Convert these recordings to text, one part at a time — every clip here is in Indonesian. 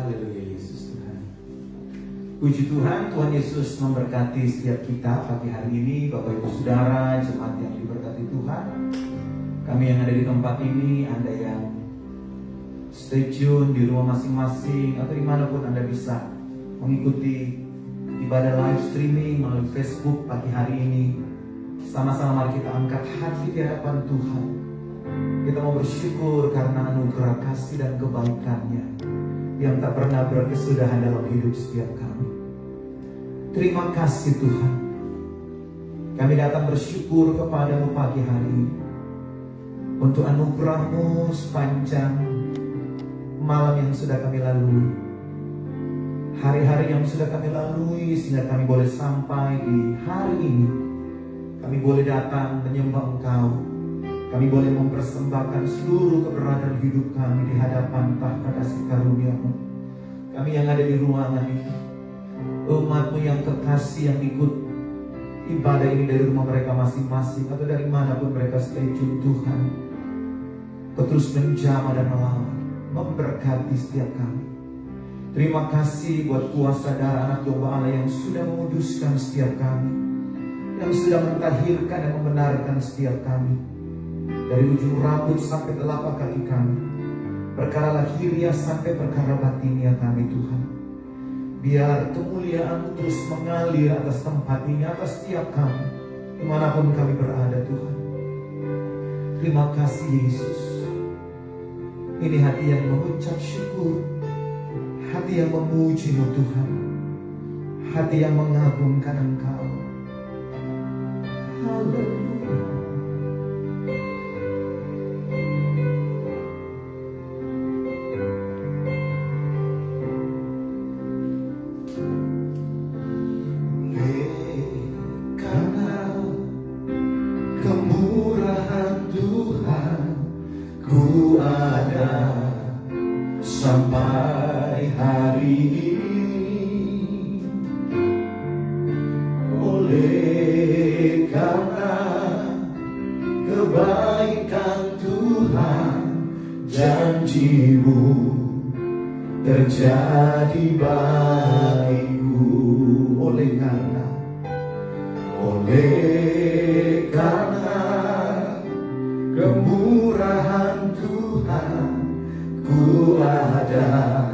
Haleluya Yesus Tuhan. Puji Tuhan, Tuhan Yesus memberkati setiap kita pagi hari ini. Bapak Ibu Saudara, jemaat yang diberkati Tuhan, kami yang ada di tempat ini, Anda yang stay tune di rumah masing-masing atau dimanapun Anda bisa mengikuti ibadah live streaming melalui Facebook pagi hari ini. Sama-sama mari kita angkat hati di hadapan Tuhan. Kita mau bersyukur karena anugerah kasih dan kebaikan-Nya yang tak pernah berkesudahan dalam hidup setiap kami. Terima kasih Tuhan. Kami datang bersyukur kepada-Mu pagi hari ini untuk anugerah-Mu sepanjang malam yang sudah kami lalui, hari-hari yang sudah kami lalui, sehingga kami boleh sampai di hari ini. Kami boleh datang menyembah Engkau. Kami boleh mempersembahkan seluruh keberadaan hidup kami di hadapan tahta kasih karunia-Mu. Kami yang ada di ruangan ini, umat-Mu yang kekasih yang ikut ibadah ini dari rumah mereka masing-masing atau dari manapun mereka stay tune Tuhan, Kau terus menjamah dan melawan, memberkati setiap kami. Terima kasih buat kuasa darah anak domba Allah yang sudah menguduskan setiap kami, yang sudah mentahirkan dan membenarkan setiap kami. Dari ujung rambut sampai telapak kaki kami, perkara lahiriah sampai perkara batinnya kami Tuhan. Biar kemuliaan terus mengalir atas tempat ini, atas setiap kami, dimanapun kami berada Tuhan. Terima kasih Yesus. Ini hati yang mengucap syukur, hati yang memuji-Mu Tuhan, hati yang mengagungkan Engkau. Haleluya. Sampai hari ini, oleh karena kebaikan Tuhan, janji-Mu terjadi bagiku. Oleh karena kemurahan Tuhan, ku ada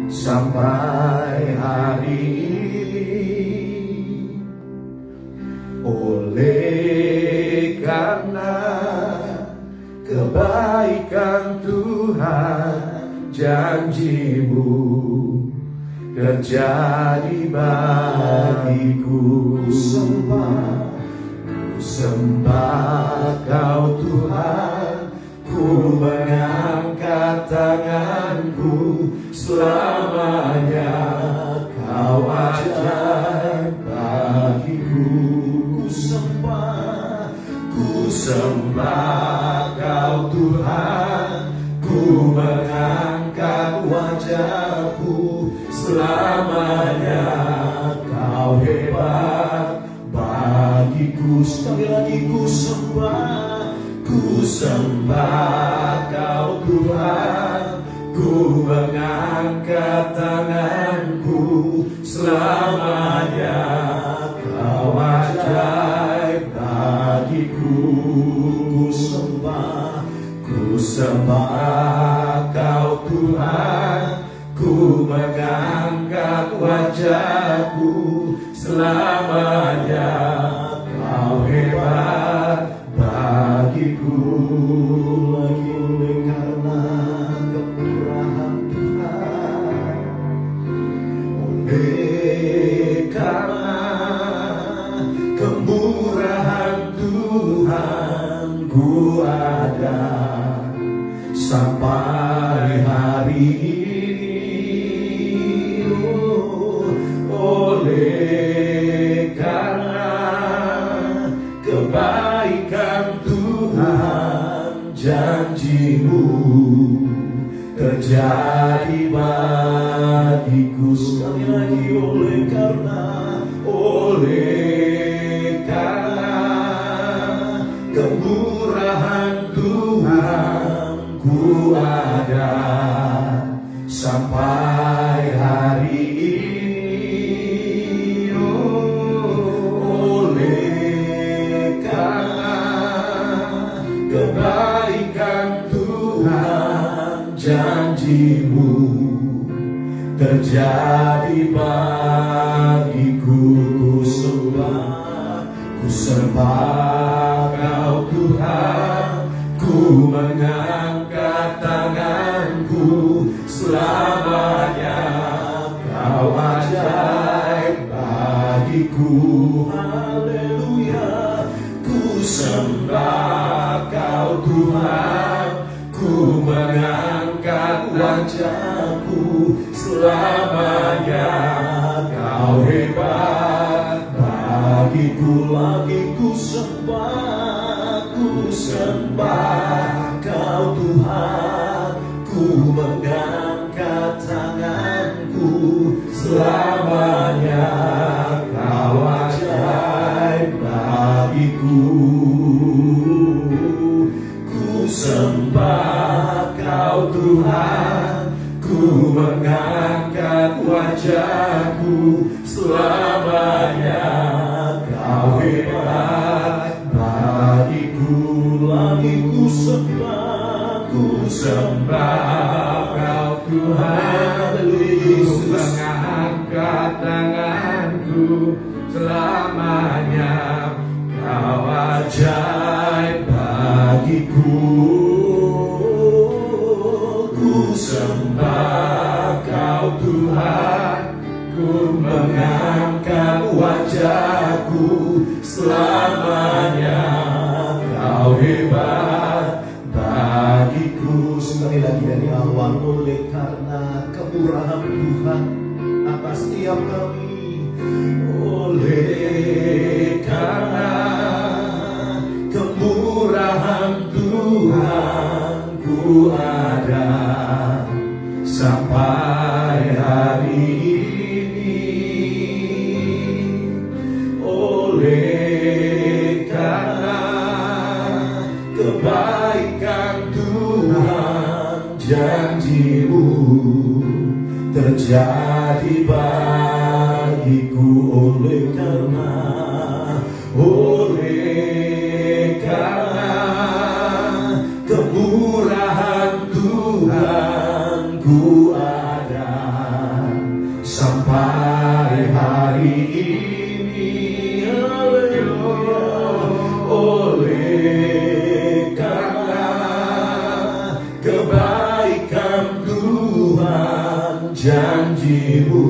sampai hari ini. Oleh karena kebaikan Tuhan, janji-Mu terjadi bagiku. Ku sembah Kau Tuhan, ku mengangkat tanganku, selamanya Kau ajaib bagiku. Ku sembah Kau Tuhan, ku mengangkat wajahku, selamanya Kau hebat bagiku. Sekali lagi ku sembah Kau Tuhan, ku mengangkat tanganku, selamanya Kau ajaib bagiku. Ku sembah Kau Tuhan, ku mengangkat wajahku, selamanya Kau hebat bagiku. Oleh karena kemurahan Tuhan, oleh karena kemurahan Tuhan, ku ada sampai hari ini. Oleh karena kebaikan Tuhan, janji-Mu terjadi bagiku. Sekali lagi, oleh karena kemurahan Tuhan, ku ada sampai janjimu terjadi bagiku. Ku sembah Kau Tuhan, ku mengangkat tanganku selamanya. Kau ajaib bagiku, haleluya. Ku sembah Kau Tuhan, ku mengangkat wajahku selamanya. Kau hebat bagiku, lagi ku sembah Kau Tuhan, ku mengangkat tanganku selamanya. Kau ajaib bagiku. Ku sembah Kau Tuhan, ku mengangkat wajahku selamanya. Kau hebat bagiku, lagi ku sembah Kau Tuhan, ku mengangkat tanganku selamanya. Kau ajaib bagiku. Ku sembah Kau Tuhan, ku mengangkat wajahku selamanya. Kau hebat bagiku. Sekali lagi dari awal, oleh karena kemurahan Tuhan atas setiap kami, oleh karena kemurahan Tuhan, ku ada sampai hari ini. Oleh karena kebaikan Tuhan, janjimu terjadi bagiku. Oleh karena kemurahan Tuhan, ku ada sampai hari ini. Haleluya. Oleh karena kebaikan Tuhan, janjimu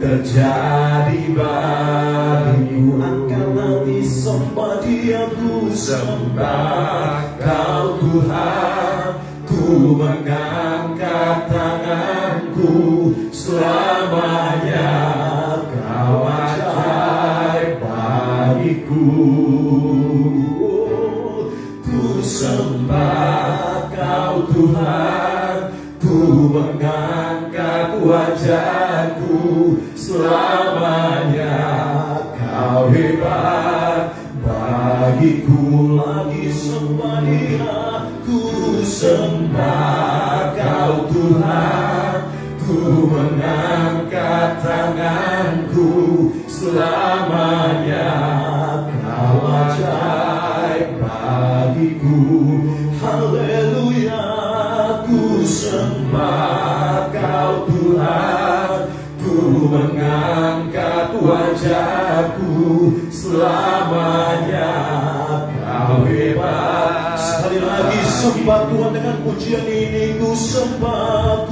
terjadi bagiku. Angkat hati, sembah Dia, ku sembah Kau Tuhan, ku mengangkat tanganku selamanya. Kau ajaib bagiku. Ku sembah Kau Tuhan, ku mengangkat wajahku selamanya. Kau hebat bagiku, lagi sembah Dia. Ku sembah Kau Tuhan, ku mengangkat tanganku selamanya. Kau ajaib bagiku, haleluya. Ku sembah Kau Tuhan, ku mengangkat wajahku selamanya. Kau hebat. Sekali lagi sembah Tuhan dengan pujian ini. Ku sembah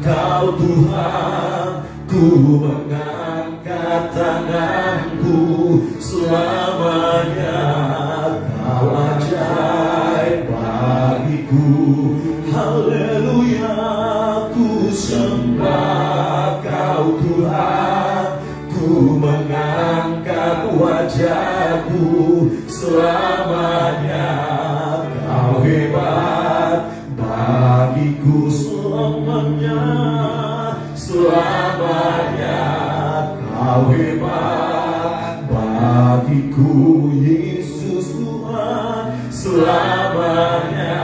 Kau Tuhan, ku mengangkat tanganku selamanya. Kau ajaib bagiku, haleluya. Ku sembah Kau Tuhan, ku mengangkat wajahku selamanya. Kau hebat bagiku selamanya, selamanya. Kau hebat bagiku, Yesus Tuhan, selamanya.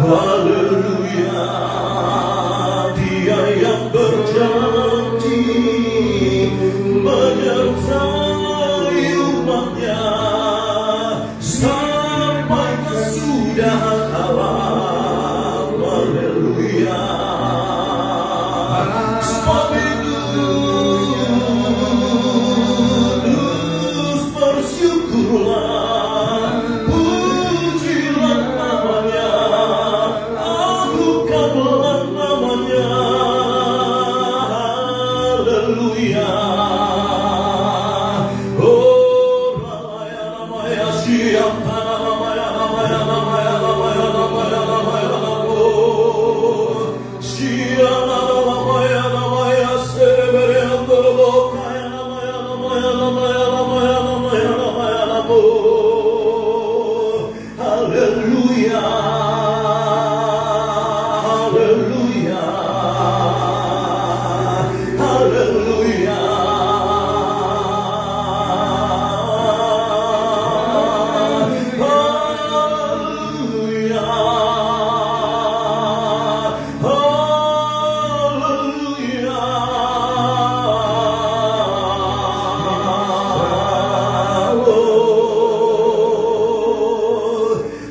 Haleluya, Dia yang berjanji menyertai umatnya sampai kesudahan alam. Haleluya. Sebab itu terus bersyukurlah, pujilah namanya, agungkanlah namanya. Haleluya. Oh, namanya, namanya, siap, namanya, namanya, namanya, namanya, namanya, namanya, namanya, siap, namanya, namanya, sebere andorobokaya, namanya, namanya, namanya, namanya, namanya, namanya, namanya. Haleluya. Haleluya. Haleluya. Haleluya.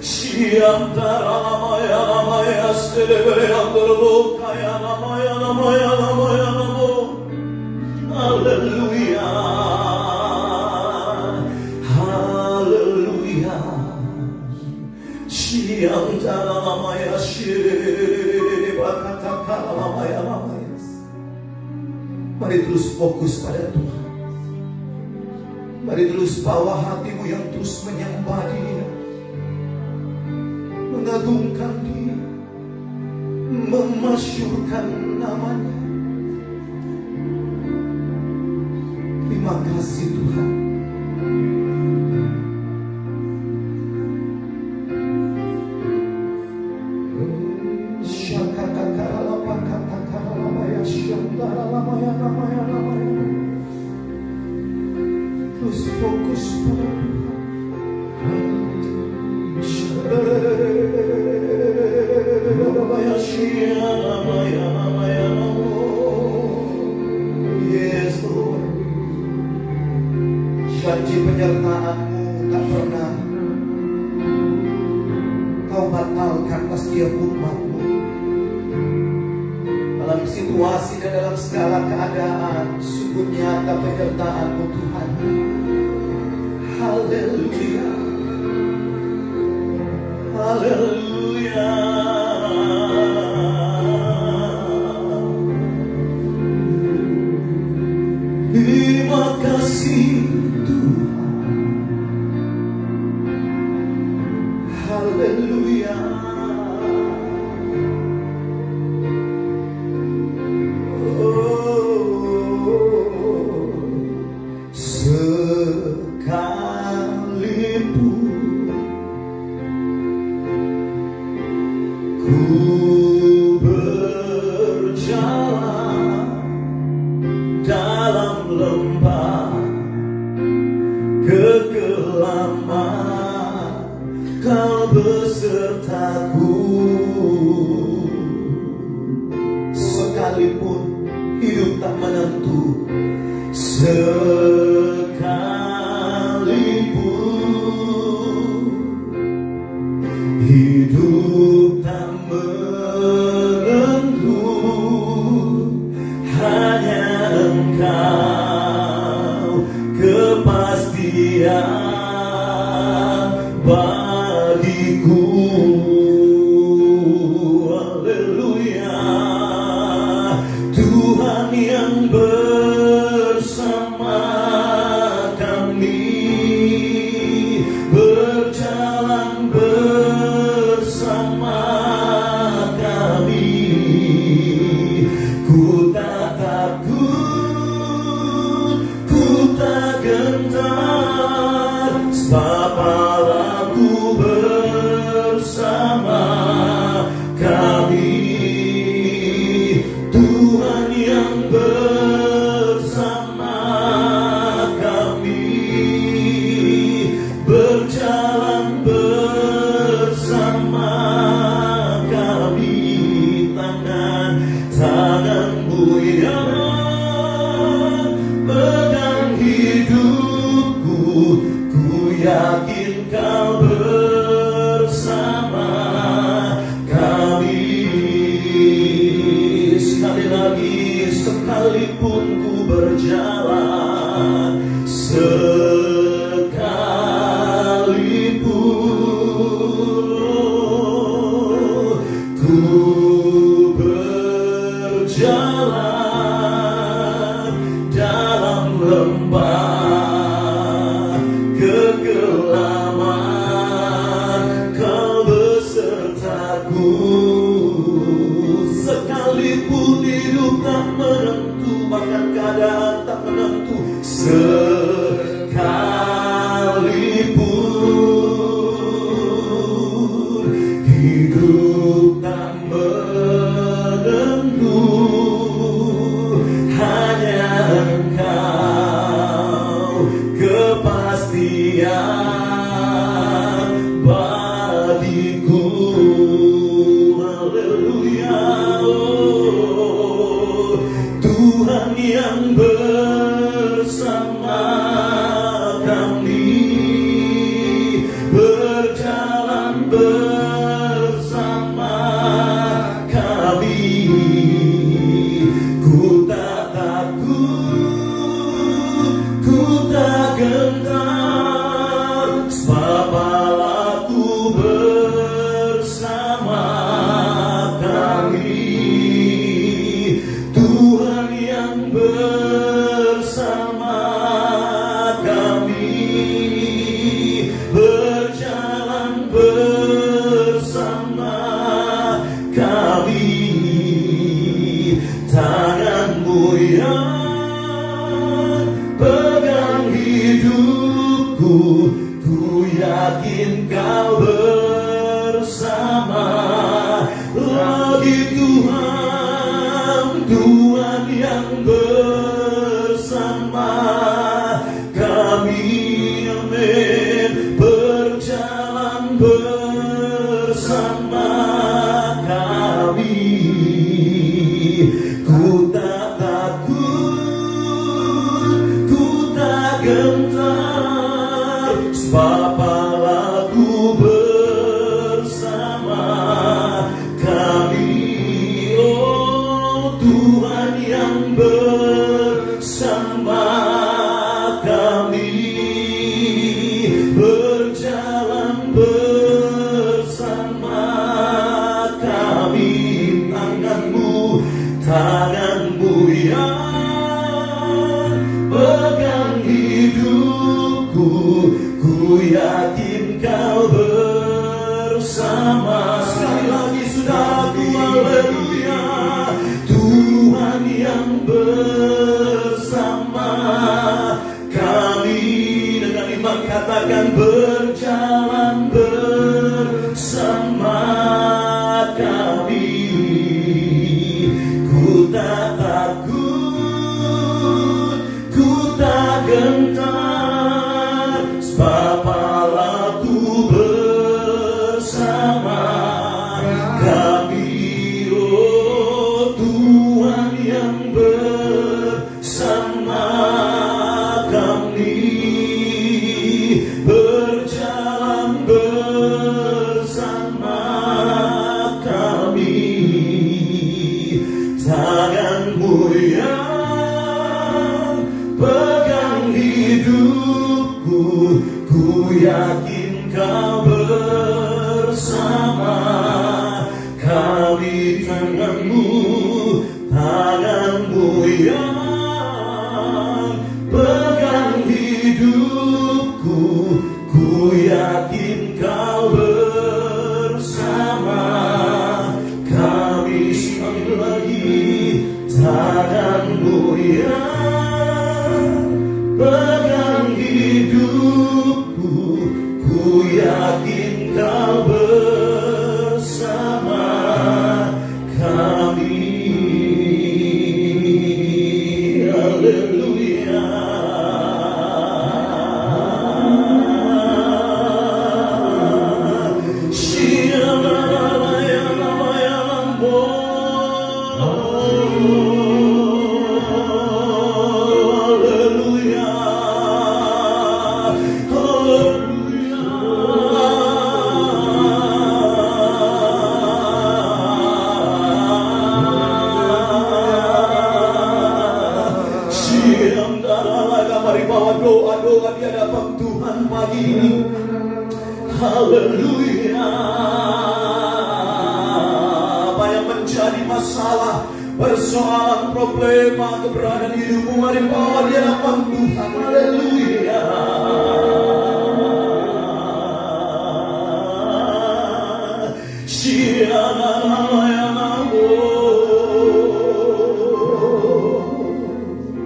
Siantara namaya namaya selebere andorobokaya namaya namaya namaya namo. Haleluya. Haleluya. Siantara namaya selebere bakatakala namaya namaya. Mari terus fokus pada Tuhan. Mari terus bawa hatimu yang terus menyembah Dia, mengagungkan Dia, memasyurkan namanya. Terima kasih Tuhan. Terus fokus pada Tuhan. Yes Lord. Janji penyertaan-Mu tak pernah Kau batalkan atas setiap umat-Mu. Dalam situasi dan dalam segala keadaan, sungguh nyata penyertaan-Mu Tuhan. Haleluya. Haleluya. Terima kasih Tuhan. Haleluya. Sekalipun ku berjalan dalam lembah kegelapan, Kau besertaku. Sekalipun hidup tak menentu, sekalipun hidup tak menentu, hanya Engkau kepastian bagiku. berjalan sekalipun ku berjalan dalam lembah kegelapan, kau besertaku. Sekalipun hidup tak menentu, bahkan keadaan tak menentu, sekalipun hidup tak menentu, hanya Engkau kepastian bagiku. Haleluya, oh, Tuhan yang bersama kami, berjalan bersama kami. Ku tak takut, ku tak gentar, sebab Allahku bersama kami. Tuhan yang bersama kami, berjalan bersama kami. Tangan-Mu yang pegang hidupku, ku yakin Kau bersama lagi. Tuhan, Tuhan yang bersama kami, amin. Berjalan bersama kami. Ku tak takut, ku tak gentar, sebab Allahku bersama kami. Oh, Tuhan yang bersama kami, berjalan bersama kami. Tangan-Mu, tangan-Mu yang pegang hidupku, ku yakin Kau bersama. Sekali lagi saudaraku, haleluya. Tuhan yang bersama kami, dengan iman katakan berjalan bersama kami. Ku tak takut, ku tak gentar, sebab Allahku bersama kami. Oh, Tuhan yang bersama kami, berjalan bersama kami. Tangan-Mu yang pegang hidupku, ku yakin Kau bersama kami. Tangan-Mu, tangan-Mu yang pegang hidupku, ku yakin Kau bersama kami. Sekali lagi, tangan-Mu yang pegang hidupku, ku yakin Kau bersama menjadi masalah, persoalan, problema, keberadaan hidupmu, mari bawa di hadapan Tuhan. Haleluya.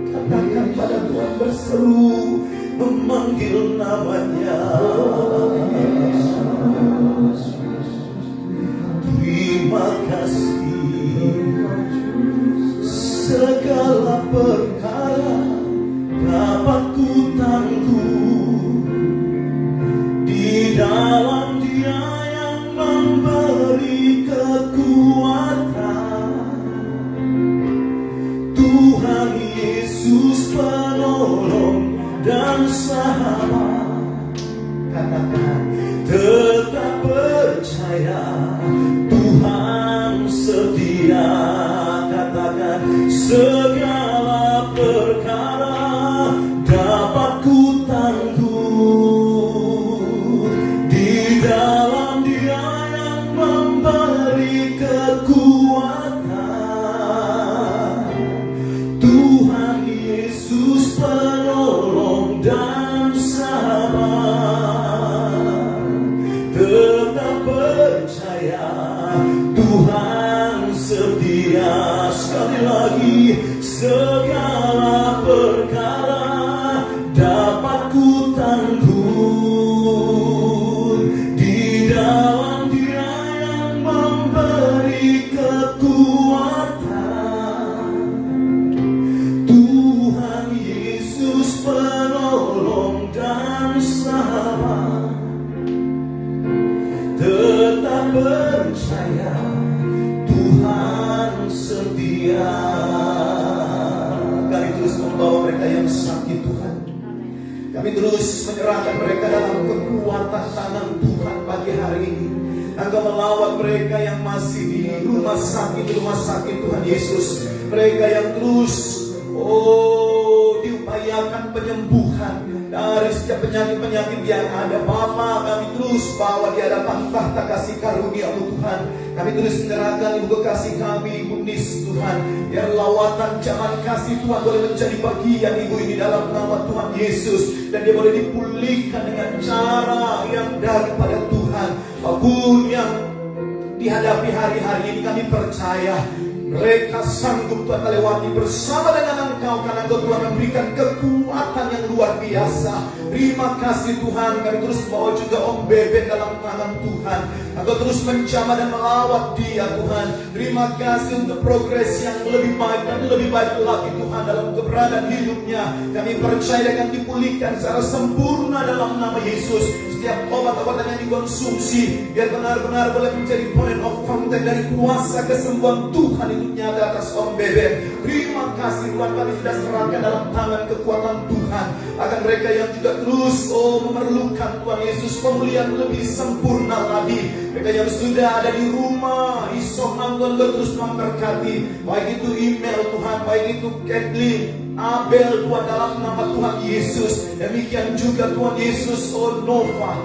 Katakan pada Tuhan, berseru, memanggil namanya. Terima kasih, segala perkara dapat ku tangguh di dalam Dia yang memberi kekuatan. Tuhan Yesus penolong dan sahabat. Katakan, tetap percaya, Tuhan setia. Katakan, segala perkara dapat ku tangguh di dalam Dia yang memberi kekuatan. Tuhan Yesus penolong dan sahabat. Tetap percaya, Tuhan setia. Sekali lagi, segala perkara dapat ku tangguh di dalam Dia yang memberi kekuatan. Tuhan Yesus penolong dan sahabat. Tetap percaya, Tuhan setia. Kami terus membawa mereka yang sakit, Tuhan. Kami terus menyerahkan mereka dalam kekuatan tangan Tuhan pagi hari ini. Engkau melawat mereka yang masih di rumah sakit Tuhan Yesus. Mereka yang terus diupayakan penyembuhan dari setiap penyakit-penyakit yang ada. Bapa, kami terus bawa di hadapan tahta kasih karunia-Mu, Tuhan. Kami terus menyerahkan ibu kekasih kami, Ibu Nis, Tuhan. Biar lawatan jangan kasih Tuhan boleh menjadi bagian ibu ini dalam nama Tuhan Yesus. Dan dia boleh dipulihkan dengan cara yang daripada Tuhan. Apapun yang dihadapi hari-hari ini, kami percaya mereka sanggup Tuhan melewati bersama dengan Engkau, karena Engkau Tuhan memberikan kekuatan yang luar biasa. Terima kasih Tuhan. Kami terus bawa juga Om Beben dalam tangan Tuhan. Engkau terus menjamah dan melawat dia, Tuhan. Terima kasih untuk progres yang lebih baik dan lebih baik lagi, Tuhan, dalam keberadaan hidupnya. Kami percaya akan dipulihkan secara sempurna dalam nama Yesus. Setiap obat-obatan yang dikonsumsi biar benar-benar boleh menjadi point of contact dari kuasa kesembuhan Tuhan itu nyata atas Om Beben. Terima kasih Tuhan, kami sudah serahkan dalam tangan kekuatan Tuhan. Akan mereka yang juga terus memerlukan Tuhan Yesus pemulihan lebih sempurna lagi. Mereka yang sudah ada di rumah, isoman Tuhan terus memberkati. Baik itu email Tuhan, baik itu Kathleen, Abel, Tuhan, dalam nama Tuhan Yesus. Demikian juga Tuhan Yesus, Nova,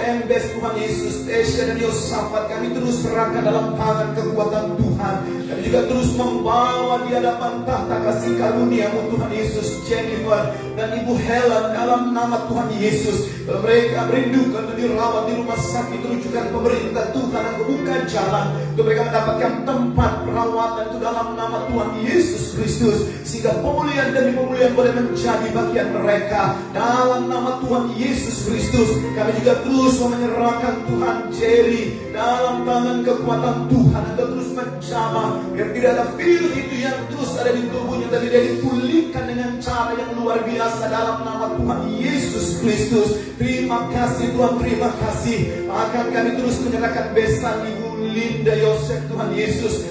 Embes, Tuhan Yesus, Tasha dan Yosafat. Kami terus serahkan dalam tangan kekuatan Tuhan. Kami juga terus membawa di hadapan tahta kasih karunia-Mu, Tuhan Yesus, Jennifer dan Ibu Helen dalam nama Tuhan Yesus. Kalau mereka merindukan untuk dirawat di rumah sakit rujukan pemerintah, Tuhan Engkau buka jalan untuk mereka mendapatkan tempat perawatan itu dalam nama Tuhan Yesus Kristus, sehingga pemulihan demi pemulihan boleh menjadi bagian mereka dalam nama Tuhan Yesus Kristus. Kami juga terus menyerahkan Tuhan Jerry dalam tangan kekuatan Tuhan. Engkau terus menjamah biar tidak ada virus itu yang terus ada di tubuhnya, tapi dia dipulihkan dengan cara yang luar biasa dalam nama Tuhan Yesus Kristus. Terima kasih Tuhan, terima kasih. Akan kami terus menyerahkan besan Ibu Linda Yosef, Tuhan Yesus.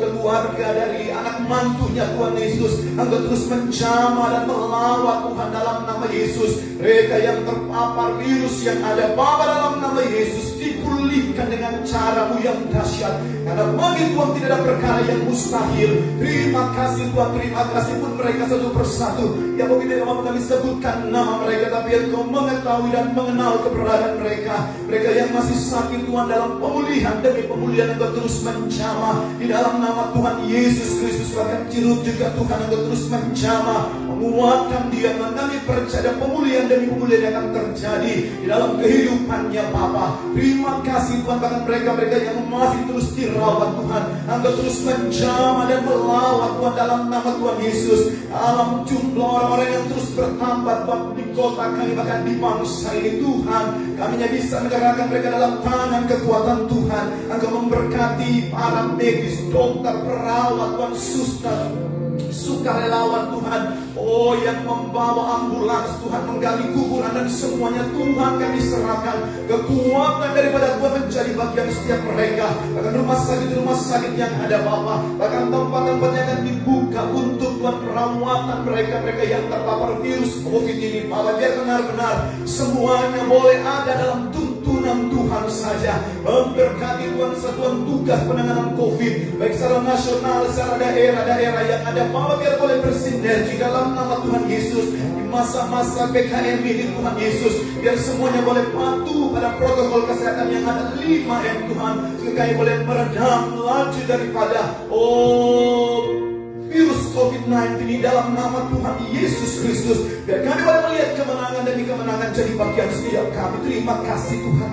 Keluarga dari anak mantunya, Tuhan Yesus. Engkau terus menjamah dan melawat Tuhan dalam nama Yesus. Mereka yang terpapar virus yang ada, Bapa, dalam nama Yesus dipulihkan memulihkan dengan cara-Mu yang dahsyat. Karena bagi Tuhan tidak ada perkara yang mustahil. Terima kasih Tuhan, terima kasih pun mereka satu persatu yang mungkin tidak mampu kami sebutkan nama mereka, tapi Engkau mengetahui dan mengenal keberadaan mereka. Mereka yang masih sakit Tuhan, dalam pemulihan demi pemulihan Engkau terus menjamah di dalam nama Tuhan Yesus Kristus. Bahkan Cirut juga Tuhan Engkau terus menjamah, menguatkan dia. Kami percaya pemulihan demi pemulihan yang akan terjadi di dalam kehidupannya Bapa. Terima kasih Tuhan, bahkan mereka-mereka yang masih terus dirawat Tuhan, Engkau terus menjamah dan melawat Tuhan dalam nama Tuhan Yesus. Dalam jumlah orang-orang yang terus bertambah Tuhan di kota kami, bahkan di bangsa ini Tuhan, kami hanya bisa menyerahkan mereka dalam tangan kekuatan Tuhan. Engkau memberkati para medis, dokter, perawat Tuhan, suster, sukarelawan Tuhan, oh yang membawa ambulans Tuhan, menggali kuburan dan semuanya Tuhan kami serahkan. Kekuatan daripada Tuhan menjadi bagian setiap mereka, bahkan rumah sakit yang ada Bapa, bahkan tempat-tempat yang akan dibuka untuk Tuhan perawatan mereka-mereka yang terpapar virus COVID ini Bapa. Biar benar-benar semuanya boleh ada dalam tuntunan Tuhan saja. Memberkati Tuhan satuan tugas penanganan COVID, baik secara nasional, secara daerah-daerah yang ada Bapa, biar boleh bersinergi dalam nama Tuhan Yesus. Di masa-masa PKM ini Tuhan Yesus, biar semuanya boleh patuh pada protokol kesehatan yang ada 5M Tuhan, sehingga kami boleh meredam laju daripada virus COVID-19 ini dalam nama Tuhan Yesus Kristus. Biar kami boleh melihat kemenangan demi kemenangan jadi bagian setiap kami. Terima kasih Tuhan.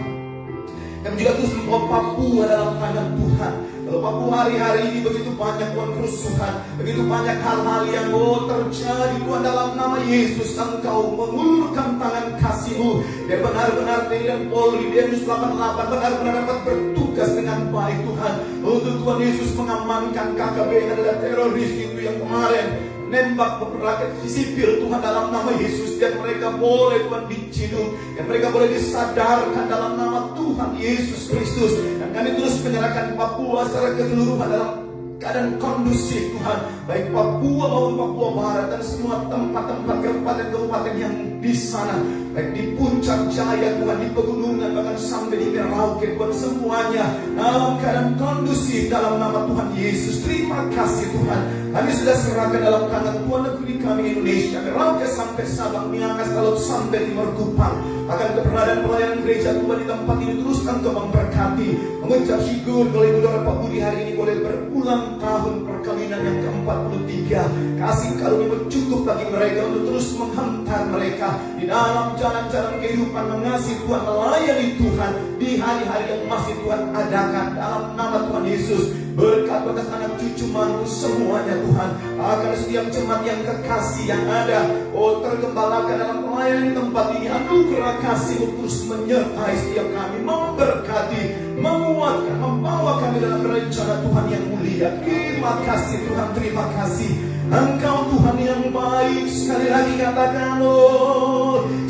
Kami juga terus membawa Papua dalam tangan Tuhan. Kalau Papua hari-hari ini begitu banyak Tuhan kerusuhan, begitu banyak hal-hal yang terjadi Tuhan, dalam nama Yesus Engkau mengulurkan tangan kasih-Mu, biar benar-benar TNI dan Polri, Densus 88 benar-benar dapat bertugas dengan baik Tuhan, untuk Tuhan Yesus mengamankan KKB yang adalah teroris itu yang kemarin nembak rakyat sipil Tuhan, dalam nama Yesus. Dan mereka boleh Tuhan diciduk, dan mereka boleh disadarkan dalam nama Tuhan Yesus Kristus. Dan kami terus menyerahkan Papua secara keseluruhan dalam keadaan kondusif Tuhan, baik Papua maupun Papua Barat dan semua tempat-tempat kabupaten-kabupaten yang di sana, baik di Puncak Jaya Tuhan, di pegunungan, bahkan sampai di Merauke Tuhan, semuanya dalam keadaan kondusif dalam nama Tuhan Yesus. Terima kasih Tuhan, kami sudah serahkan dalam tangan Tuhan negeri kami Indonesia, Merauke sampai Sabang, Miangas, Laut sampai Timur Kupang. Akan keberadaan pelayanan gereja Tuhan di tempat ini terus Engkau memberkati. Mengucap syukur kalau Ibu Dora Pak Budi hari ini boleh berulang tahun perkawinan yang ke-43. Kasih karunia cukup bagi mereka untuk terus menghantar mereka di dalam jalan-jalan kehidupan, mengasihi Tuhan, melayani Tuhan di hari-hari yang masih Tuhan adakan dalam nama Tuhan Yesus. Berkat bekas anak cucu mantu semuanya Tuhan, akan setiap jemaat yang kekasih yang ada, tergembalakan dalam pelayanan di tempat ini. Anugerah kasih terus menyertai setiap kami, memberkati, menguatkan, membawa kami dalam rencana Tuhan yang mulia. Terima kasih Tuhan, terima kasih. Engkau Tuhan yang baik. Sekali lagi katakan,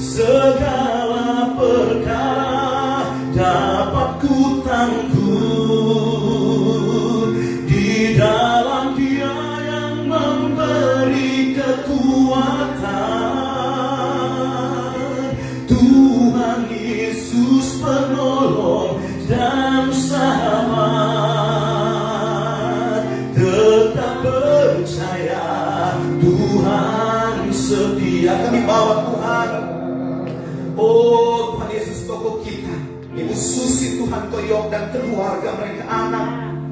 segala perkara dapat ku tanggung di dalam Dia yang memberi kekuatan. Tuhan Yesus penolong dan sahabat, tetap percaya Tuhan setia. Kami bawa Tuhan, Tuhan Yesus pokok kita, Ibu Susi Tuhan, Toyok dan keluarga mereka, anak,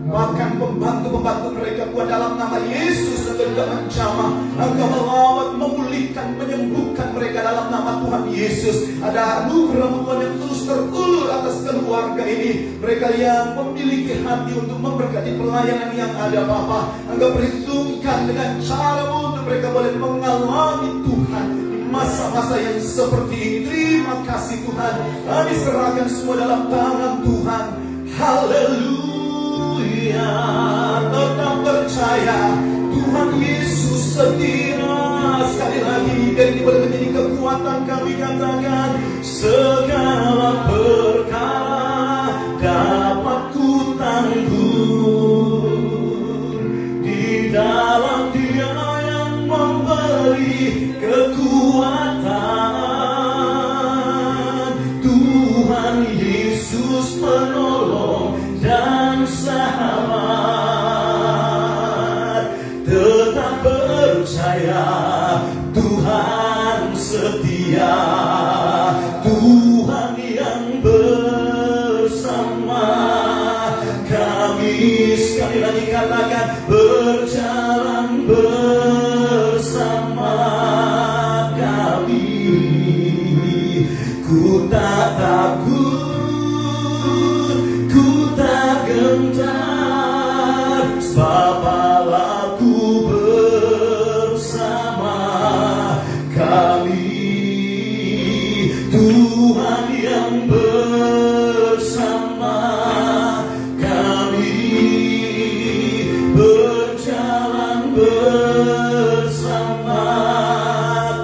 bahkan pembantu-pembantu mereka Tuhan, dalam nama Yesus Engkau juga menjamah, Engkau melawat, memulihkan, menyembuhkan mereka dalam nama Tuhan Yesus. Ada anugerah Tuhan yang terus terulur atas keluarga ini, mereka yang memiliki hati untuk memberkati pelayanan yang ada Bapa. Engkau perhitungkan dengan cara-Mu untuk mereka boleh mengalami Tuhan masa-masa yang seperti ini. Terima kasih Tuhan, kami serahkan semua dalam tangan Tuhan. Haleluya, tetap percaya Tuhan Yesus setia. Sekali lagi, dan ini boleh menjadi kekuatan kami, katakan, segala perkara dapat ku tanggung di dalam Dia yang memberi kekuatan. Tuhan Yesus penolong katakan berjalan bersama kami. Ku tak takut, ku tak gentar, sebab Allahku bersama kami. Tuhan yang bersama kami, berjalan bersama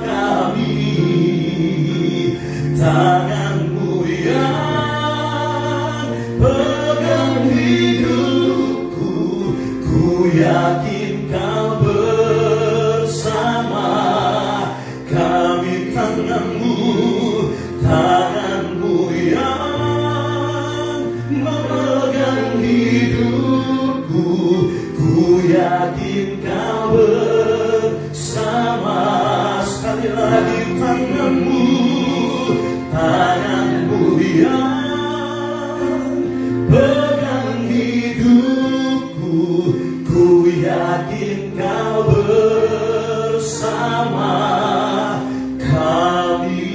kami. Tanganmu yang pegang hidupku, ku yakin kau bersama kami. Tanganmu yang memegang hidupku, ku yakin kau bersama. Sekali lagi tanganmu yang pegang hidupku, ku yakin kau bersama kami.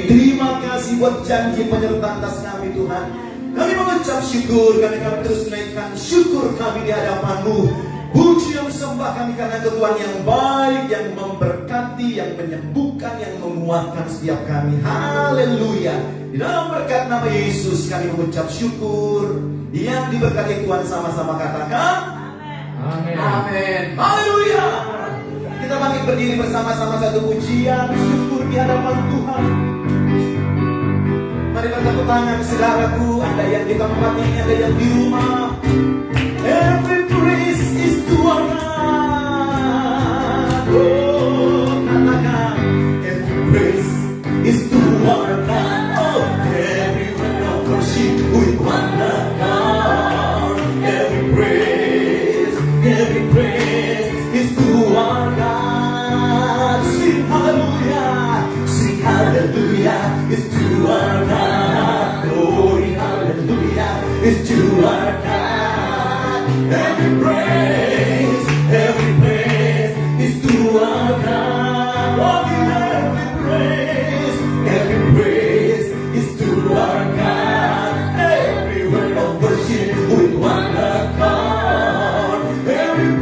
Terima kasih buat janji penyertaan atas kami Tuhan. Kami mengucap syukur karena kami terus menaikkan syukur kami di hadapan-Mu. Puji dan sembah kami karena Tuhan yang baik, yang memberkati, yang menyembuhkan, yang menguatkan setiap kami. Haleluya. Di dalam berkat nama Yesus kami mengucap syukur. Yang diberkati Tuhan sama-sama katakan Amin. Amin. Haleluya. Kita bangkit berdiri bersama-sama satu pujian syukur di hadapan Tuhan. Mari bertepuk tangan saudaraku, ada yang di tempat ini, ada yang di rumah. Every praise is to our God. Oh, katakan every praise is to our God. Oh, every word of worship with one accord. Every praise is to our God. Sing hallelujah, is to our God. Glory, hallelujah, is to our God. Every praise is to our God. Oh, every praise is to our God. Every word of worship with one accord. Every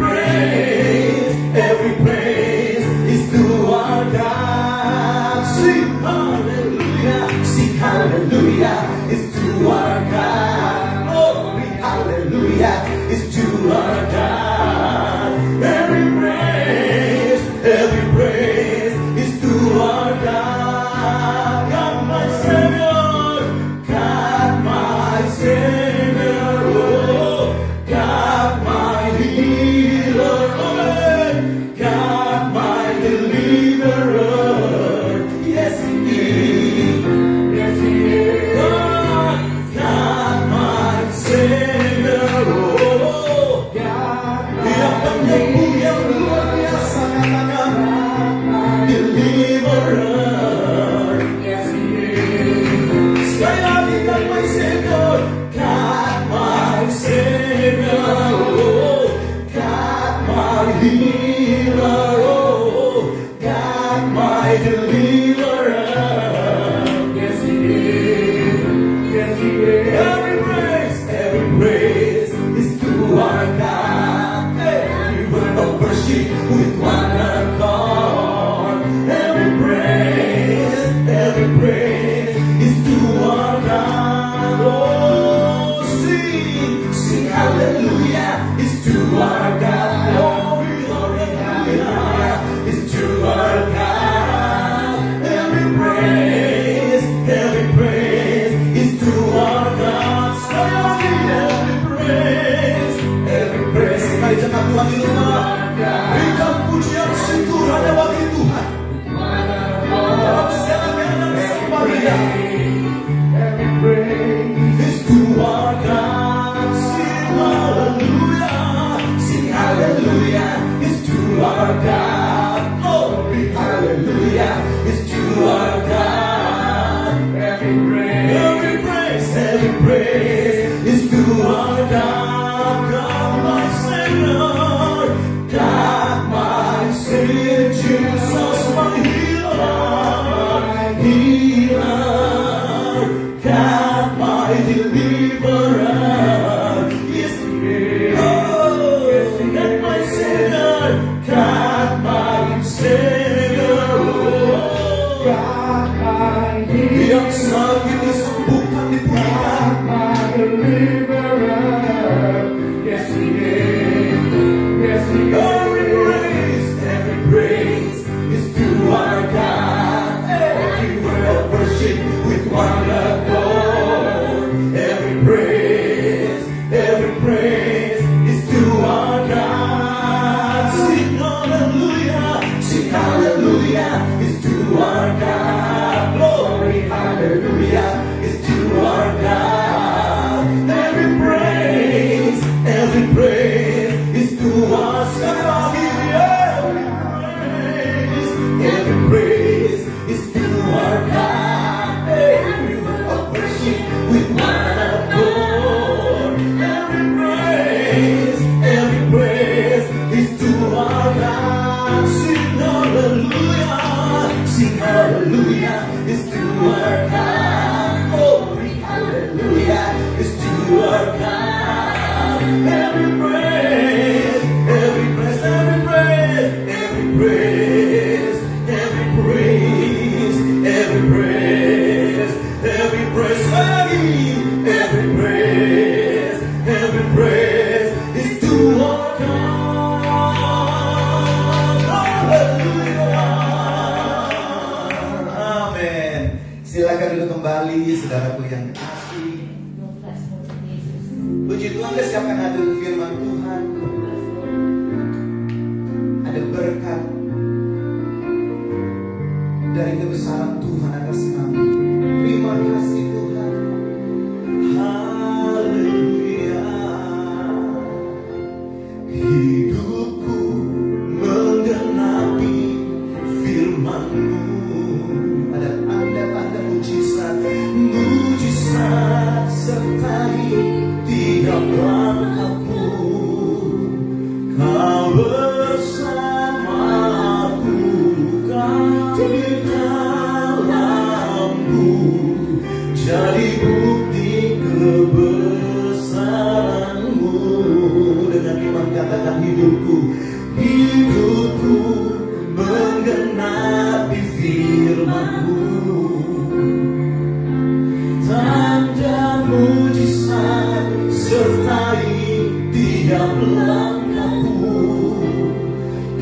praise is to our God. Sing hallelujah, is to our God. Glory, hallelujah, is to our God. Every praise is to our God. God my Savior, oh, God my healer, oh, God my deliverer. Yes indeed, God my Savior, oh, God Every praise is to our God. Hallelujah. Amin. Silakan duduk kembali, saudaraku yang kasih. Puji Tuhan, kita siapkan hadir firman Tuhan. Ada berkat dari kebesaran Tuhan atas kami. Terima kasih Tuhan. Haleluya. Hidupku menggenapi firman-Mu. Ada tanda-tanda mujizat, mujizat sertai tiap langkahku. Kau bersamaku, Kau di dalamku, jadi bukti kebesaran-Mu. Dengan iman katakan hidupku, hidupku menggenapi firman-Mu. Tanda mujizat sertai tiap langkahku.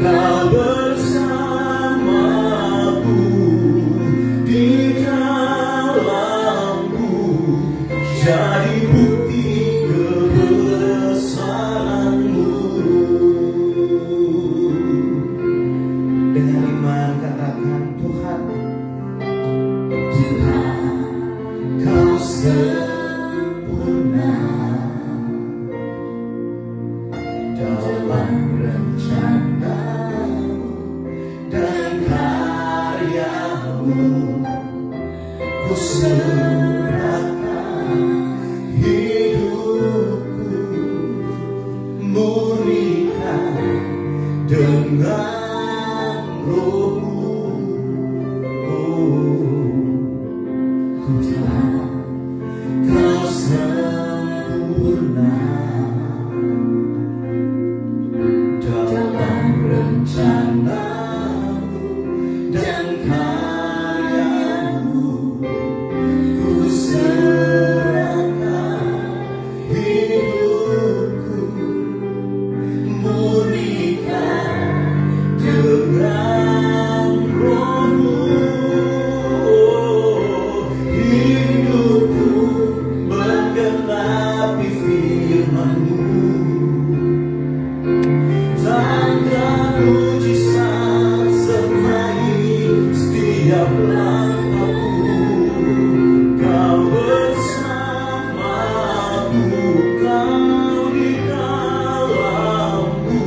Kau bersamaku, di dalamku, jadi bukti kebesaran-Mu. Dengan iman katakan Tuhan, Tuhan, Kau sempurna dalam rencana-Mu dan karya-Mu. Ku serahkan hidupku, murnikan dengan Roh-Mu. Tuhan, Kau sempurna dalam rencana-Mu dan karya-Mu. Ku serahkan hidupku, murnikan dengan Roh-Mu. Hidupku menggenapi firman-Mu. Tanda mujizat sertai setiap langkahku. Kau bersamaku, Kau di dalamku,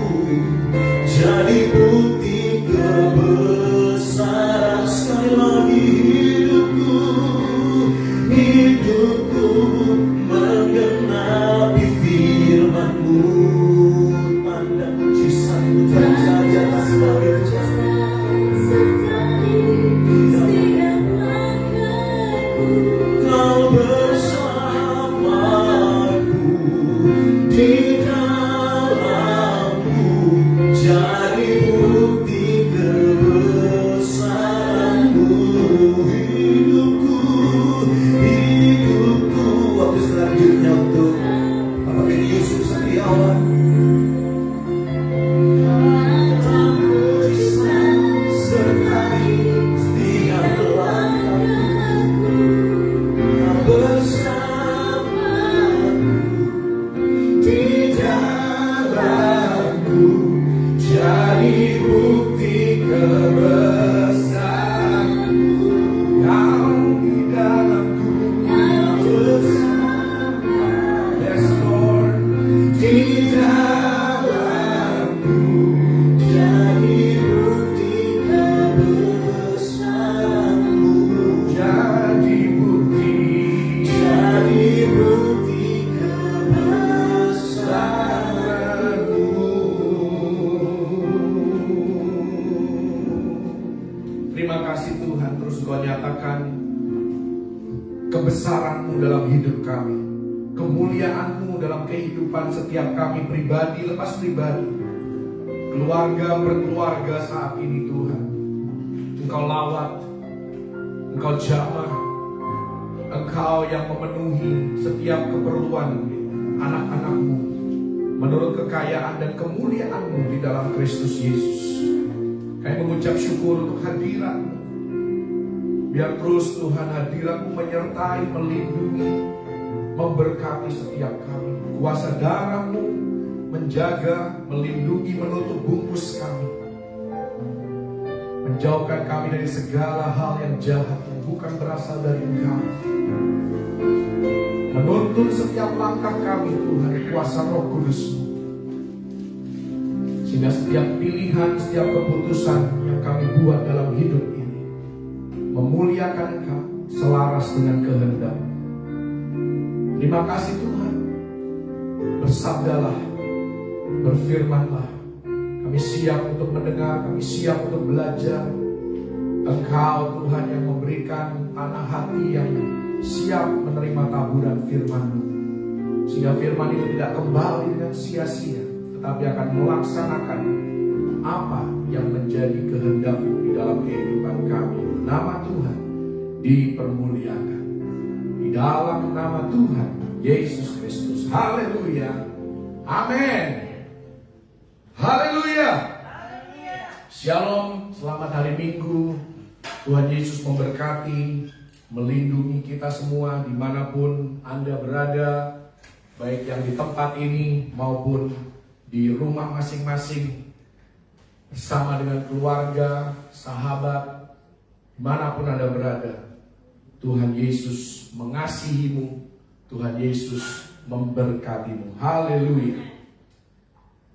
jadi bukti kebesaran. Sekali lagi hidupku, hidupku menggenapi firman-Mu. Tanda mujizat terjadi atas kami. Kau bersamaku, di dalamku, jadi bukti kebesaran-Mu. Hidupku, hidupku. Waktu selanjutnya untuk Bapak Beni Yusuf Setiawan. Sertai setiap langkahku. Kau bersamaku, di dalamku, jadi bukti kebesaran-Mu. Kau di dalamku, bersamaku, yes Lord, di dalamku, jadi bukti kebesaran-Mu. Jadi bukti kebesaran-Mu. Terima kasih Tuhan, terus Kau nyatakan kebesaran-Mu dalam hidup kami, kemuliaan-Mu dalam kehidupan setiap kami pribadi lepas pribadi, keluarga per keluarga saat ini Tuhan. Engkau lawat, Engkau jamah, Engkau yang memenuhi setiap keperluan anak-anakmu menurut kekayaan dan kemuliaan-Mu di dalam Kristus Yesus. Kami mengucap syukur untuk hadirat-Mu. Biar terus Tuhan hadirat-Mu menyertai, melindungi, memberkati setiap kami. Kuasa darah-Mu menjaga, melindungi, menutup bungkus kami. Menjauhkan kami dari segala hal yang jahat yang bukan berasal dari Engkau. Menuntun setiap langkah kami Tuhan, kuasa Roh Kudus-Mu. Sehingga setiap pilihan, setiap keputusan yang kami buat dalam hidup ini memuliakan Engkau, selaras dengan kehendak-Mu. Terima kasih Tuhan. Bersabdalah, berfirmanlah. Kami siap untuk mendengar, kami siap untuk belajar. Engkau Tuhan yang memberikan tanah hati yang siap menerima taburan firman-Mu. Sehingga firman itu tidak kembali dengan sia-sia, tetapi akan melaksanakan apa yang menjadi kehendak-Mu di dalam kehidupan kami. Nama Tuhan dipermuliakan. Di dalam nama Tuhan Yesus Kristus. Haleluya. Amin. Haleluya. Shalom, selamat hari Minggu. Tuhan Yesus memberkati, melindungi kita semua dimanapun Anda berada, baik yang di tempat ini maupun di rumah masing-masing, bersama dengan keluarga, sahabat, dimanapun Anda berada. Tuhan Yesus mengasihimu, Tuhan Yesus memberkatimu. Haleluya.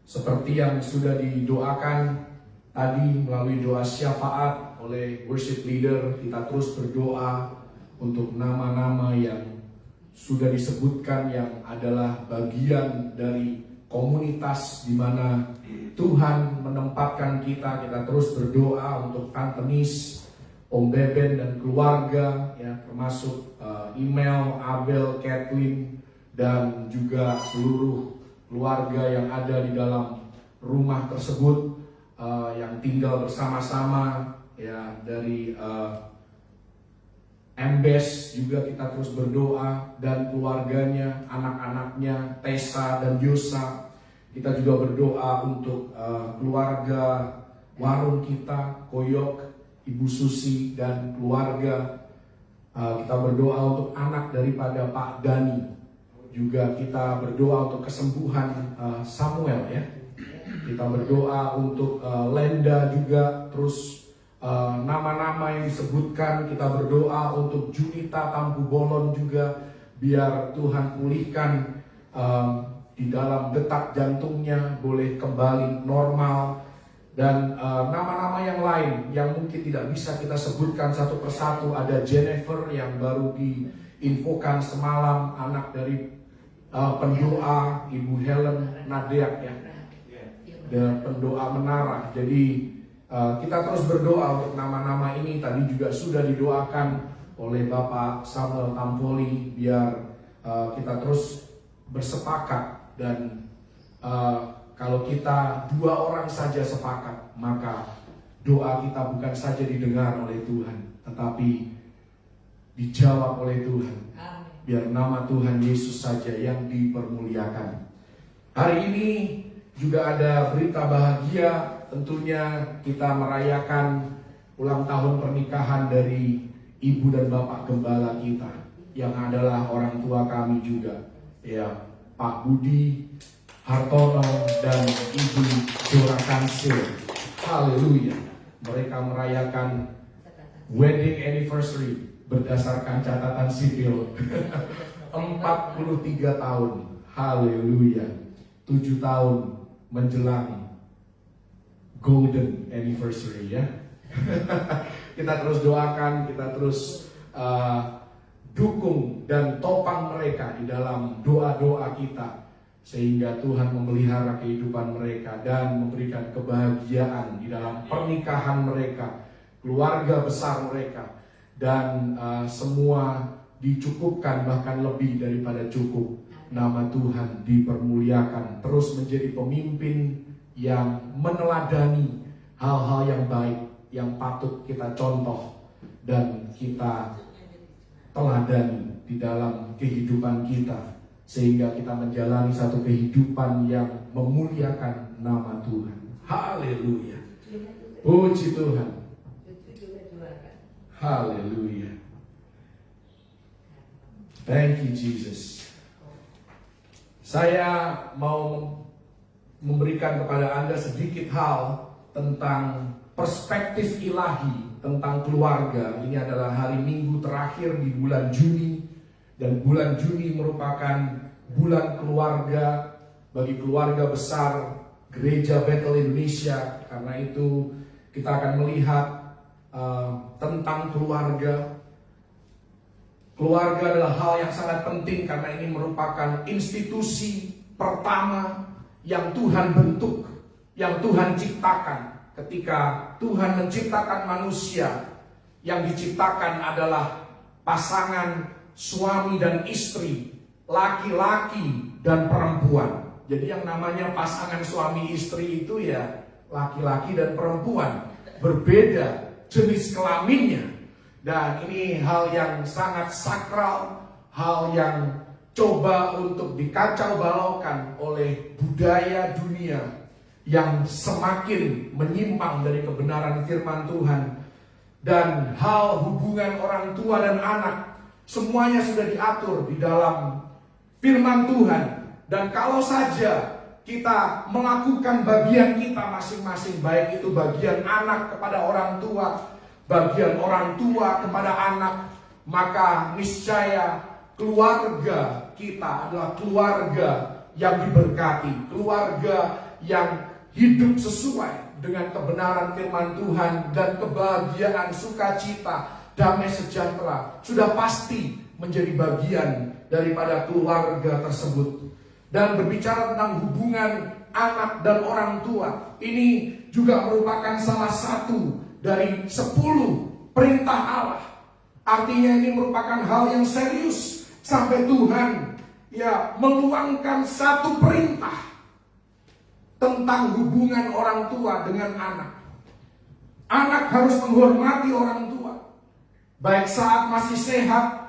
Seperti yang sudah didoakan tadi melalui doa syafaat oleh worship leader, kita terus berdoa untuk nama-nama yang sudah disebutkan yang adalah bagian dari komunitas di mana Tuhan menempatkan kita. Kita terus berdoa untuk Tante Nis, Om Beben dan keluarga, ya, termasuk email, Abel, Kathleen, dan juga seluruh keluarga yang ada di dalam rumah tersebut, yang tinggal bersama-sama, ya, dari Embes juga kita terus berdoa, dan keluarganya, anak-anaknya Tessa dan Yosa. Kita juga berdoa untuk keluarga warung kita, Koyok, Ibu Susi dan keluarga. Kita berdoa untuk anak daripada Pak Dani. Juga kita berdoa untuk kesembuhan Samuel, ya. Kita berdoa untuk Lenda juga, terus nama-nama yang disebutkan. Kita berdoa untuk Junita Tampu Bolon juga, biar Tuhan pulihkan di dalam detak jantungnya, boleh kembali normal. Dan nama-nama yang lain yang mungkin tidak bisa kita sebutkan satu persatu. Ada Jennifer yang baru diinfokan semalam, anak dari pendoa Ibu Helen Nadeak, ya, dan pendoa Menara. Jadi kita terus berdoa untuk nama-nama ini. Tadi juga sudah didoakan oleh Bapak Samuel Tampoli, biar kita terus bersepakat. Dan kalau kita 2 orang saja sepakat, maka doa kita bukan saja didengar oleh Tuhan, tetapi dijawab oleh Tuhan. Biar nama Tuhan Yesus saja yang dipermuliakan. Hari ini juga ada berita bahagia. Tentunya kita merayakan ulang tahun pernikahan dari Ibu dan Bapak Gembala kita, yang adalah orang tua kami juga, ya, Pak Budi Hartono dan Ibu Dora Kansil. Haleluya. Mereka merayakan wedding anniversary berdasarkan catatan sipil 43 tahun. Haleluya. 7 tahun menjelang golden anniversary, ya. Kita terus doakan, kita terus dukung dan topang mereka di dalam doa-doa kita, sehingga Tuhan memelihara kehidupan mereka dan memberikan kebahagiaan di dalam pernikahan mereka, keluarga besar mereka, dan semua dicukupkan, bahkan lebih daripada cukup. Nama Tuhan dipermuliakan, terus menjadi pemimpin yang meneladani hal-hal yang baik, yang patut kita contoh dan kita teladani di dalam kehidupan kita, sehingga kita menjalani satu kehidupan yang memuliakan nama Tuhan. Haleluya. Puji Tuhan. Haleluya. Thank you Jesus. Saya mau memberikan kepada Anda sedikit hal tentang perspektif ilahi tentang keluarga. Ini adalah hari Minggu terakhir di bulan Juni, dan bulan Juni merupakan bulan keluarga bagi keluarga besar Gereja Bethel Indonesia. Karena itu kita akan melihat tentang keluarga. Keluarga adalah hal yang sangat penting karena ini merupakan institusi pertama yang Tuhan bentuk, yang Tuhan ciptakan. Ketika Tuhan menciptakan manusia, yang diciptakan adalah pasangan suami dan istri, laki-laki dan perempuan. Jadi yang namanya pasangan suami istri itu ya laki-laki dan perempuan, berbeda jenis kelaminnya. Dan ini hal yang sangat sakral, hal yang coba untuk dikacau balaukan oleh budaya dunia yang semakin menyimpang dari kebenaran firman Tuhan. Dan hal hubungan orang tua dan anak, semuanya sudah diatur di dalam firman Tuhan. Dan kalau saja kita melakukan bagian kita masing-masing, baik itu bagian anak kepada orang tua, bagian orang tua kepada anak, maka niscaya keluarga kita adalah keluarga yang diberkati, keluarga yang hidup sesuai dengan kebenaran firman Tuhan, dan kebahagiaan, sukacita, damai sejahtera sudah pasti menjadi bagian daripada keluarga tersebut. Dan berbicara tentang hubungan anak dan orang tua, ini juga merupakan salah satu dari 10 perintah Allah. Artinya ini merupakan hal yang serius, sampai Tuhan ya meluangkan satu perintah tentang hubungan orang tua dengan anak. Anak harus menghormati orang tua, baik saat masih sehat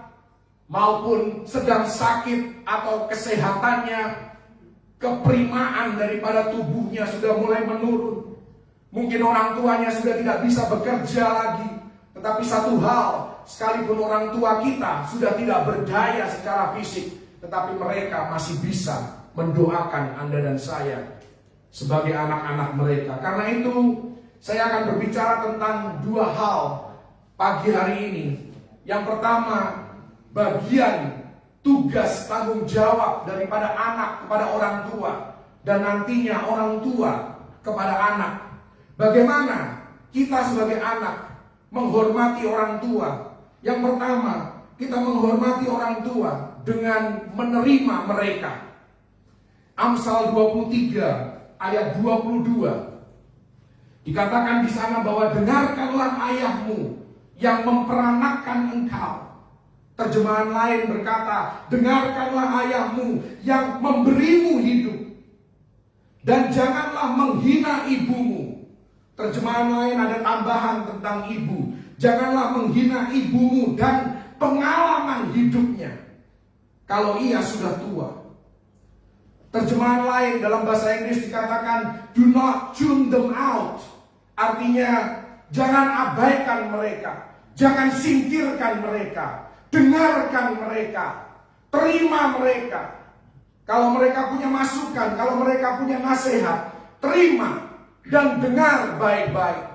maupun sedang sakit atau kesehatannya, keprimaan daripada tubuhnya sudah mulai menurun. Mungkin orang tuanya sudah tidak bisa bekerja lagi. Tetapi satu hal, sekalipun orang tua kita sudah tidak berdaya secara fisik, tetapi mereka masih bisa mendoakan Anda dan saya sebagai anak-anak mereka. Karena itu saya akan berbicara tentang 2 hal pagi hari ini. Yang pertama, bagian tugas tanggung jawab daripada anak kepada orang tua, dan nantinya orang tua kepada anak. Bagaimana kita sebagai anak menghormati orang tua? Yang pertama, kita menghormati orang tua dengan menerima mereka. Amsal 23 ayat 22 dikatakan di sana bahwa dengarkanlah ayahmu yang memperanakkan engkau. Terjemahan lain berkata, dengarkanlah ayahmu yang memberimu hidup, dan janganlah menghina ibumu. Terjemahan lain ada tambahan tentang ibu, janganlah menghina ibumu dan pengalaman hidupnya kalau ia sudah tua. Terjemahan lain dalam bahasa Inggris dikatakan, do not tune them out. Artinya, jangan abaikan mereka, jangan singkirkan mereka. Dengarkan mereka, terima mereka. Kalau mereka punya masukan, kalau mereka punya nasihat, terima dan dengar baik-baik.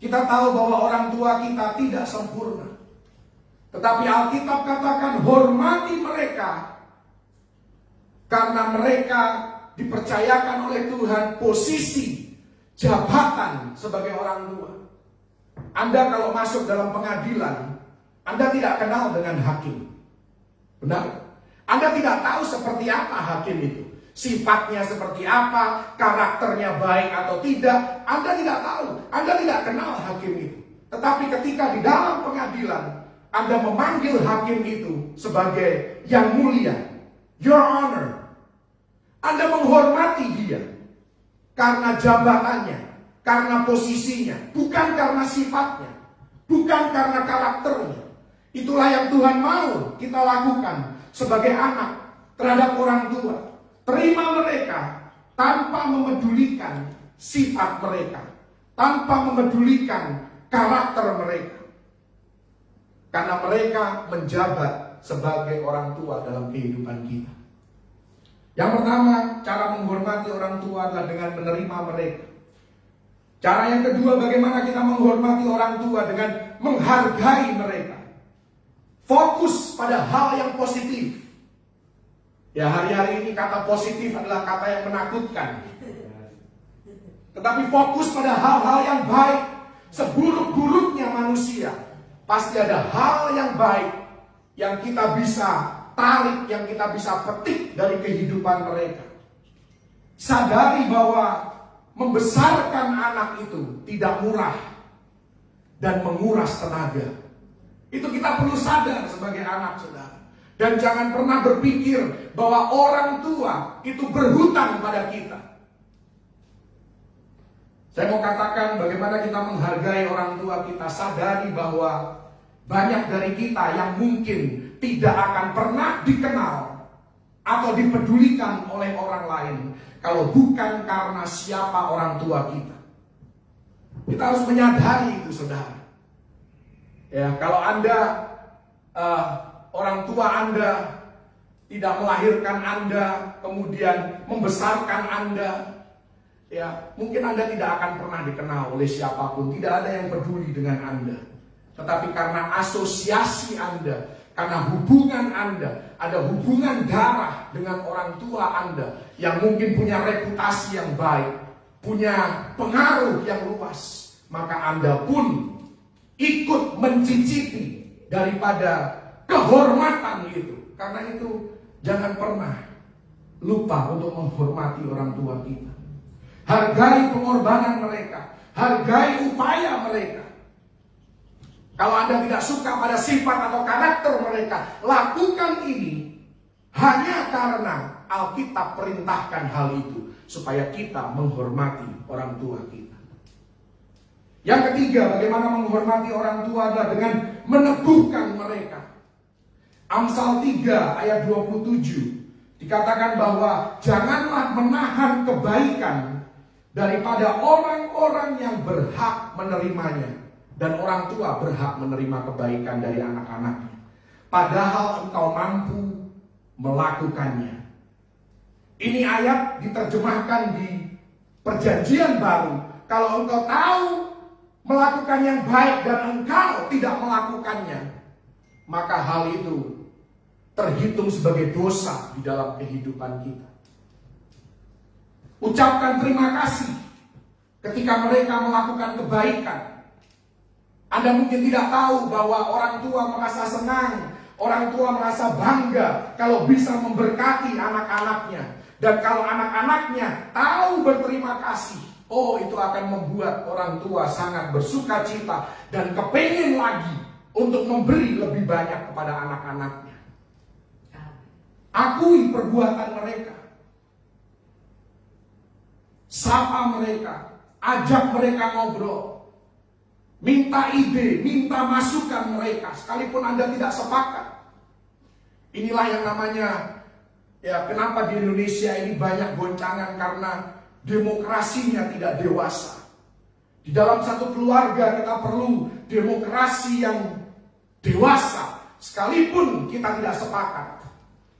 Kita tahu bahwa orang tua kita tidak sempurna, tetapi Alkitab katakan hormati mereka, karena mereka dipercayakan oleh Tuhan posisi jabatan sebagai orang tua. Anda kalau masuk dalam pengadilan, Anda tidak kenal dengan hakim. Benar? Anda tidak tahu seperti apa hakim itu. Sifatnya seperti apa, karakternya baik atau tidak, Anda tidak tahu. Anda tidak kenal hakim itu. Tetapi ketika di dalam pengadilan, Anda memanggil hakim itu sebagai yang mulia, Your Honor. Anda menghormati dia karena jabatannya, karena posisinya, bukan karena sifatnya, bukan karena karakternya. Itulah yang Tuhan mau kita lakukan sebagai anak terhadap orang tua. Terima mereka tanpa memedulikan sifat mereka, tanpa memedulikan karakter mereka. Karena mereka menjabat sebagai orang tua dalam kehidupan kita. Yang pertama, cara menghormati orang tua adalah dengan menerima mereka. Cara yang kedua, bagaimana kita menghormati orang tua dengan menghargai mereka. Fokus pada hal yang positif. Ya, hari-hari ini kata positif adalah kata yang menakutkan. Tetapi fokus pada hal-hal yang baik. Seburuk-buruknya manusia, pasti ada hal yang baik yang kita bisa tarik, yang kita bisa petik dari kehidupan mereka. Sadari bahwa membesarkan anak itu tidak murah dan menguras tenaga. Itu kita perlu sadar sebagai anak, saudara. Dan jangan pernah berpikir bahwa orang tua itu berhutang pada kita. Saya mau katakan bagaimana kita menghargai orang tua kita. Sadari bahwa banyak dari kita yang mungkin tidak akan pernah dikenal atau dipedulikan oleh orang lain kalau bukan karena siapa orang tua kita. Kita harus menyadari itu, saudara. Ya, kalau Anda orang tua Anda tidak melahirkan Anda, kemudian membesarkan Anda, ya, mungkin Anda tidak akan pernah dikenal oleh siapapun. Tidak ada yang peduli dengan Anda. Tetapi karena asosiasi Anda, karena hubungan Anda, ada hubungan darah dengan orang tua Anda yang mungkin punya reputasi yang baik, punya pengaruh yang luas, maka Anda pun ikut mencicipi daripada kehormatan itu. Karena itu jangan pernah lupa untuk menghormati orang tua kita. Hargai pengorbanan mereka, hargai upaya mereka. Kalau Anda tidak suka pada sifat atau karakter mereka, lakukan ini hanya karena Alkitab perintahkan hal itu, supaya kita menghormati orang tua kita. Yang ketiga, bagaimana menghormati orang tua adalah dengan meneguhkan mereka. Amsal 3 ayat 27 dikatakan bahwa janganlah menahan kebaikan daripada orang-orang yang berhak menerimanya. Dan orang tua berhak menerima kebaikan dari anak-anaknya, padahal engkau mampu melakukannya. Ini ayat diterjemahkan di Perjanjian Baru. Kalau engkau tahu melakukan yang baik dan engkau tidak melakukannya, maka hal itu terhitung sebagai dosa di dalam kehidupan kita. Ucapkan terima kasih ketika mereka melakukan kebaikan. Anda mungkin tidak tahu bahwa orang tua merasa senang, orang tua merasa bangga kalau bisa memberkati anak-anaknya. Dan kalau anak-anaknya tahu berterima kasih, oh, itu akan membuat orang tua sangat bersuka cita dan kepingin lagi untuk memberi lebih banyak kepada anak-anaknya. Akui perbuatan mereka, sapa mereka, ajak mereka ngobrol, minta ide, minta masukan mereka, sekalipun Anda tidak sepakat. Inilah yang namanya, ya, kenapa di Indonesia ini banyak goncangan, karena demokrasinya tidak dewasa. Di dalam satu keluarga kita perlu demokrasi yang dewasa, sekalipun kita tidak sepakat,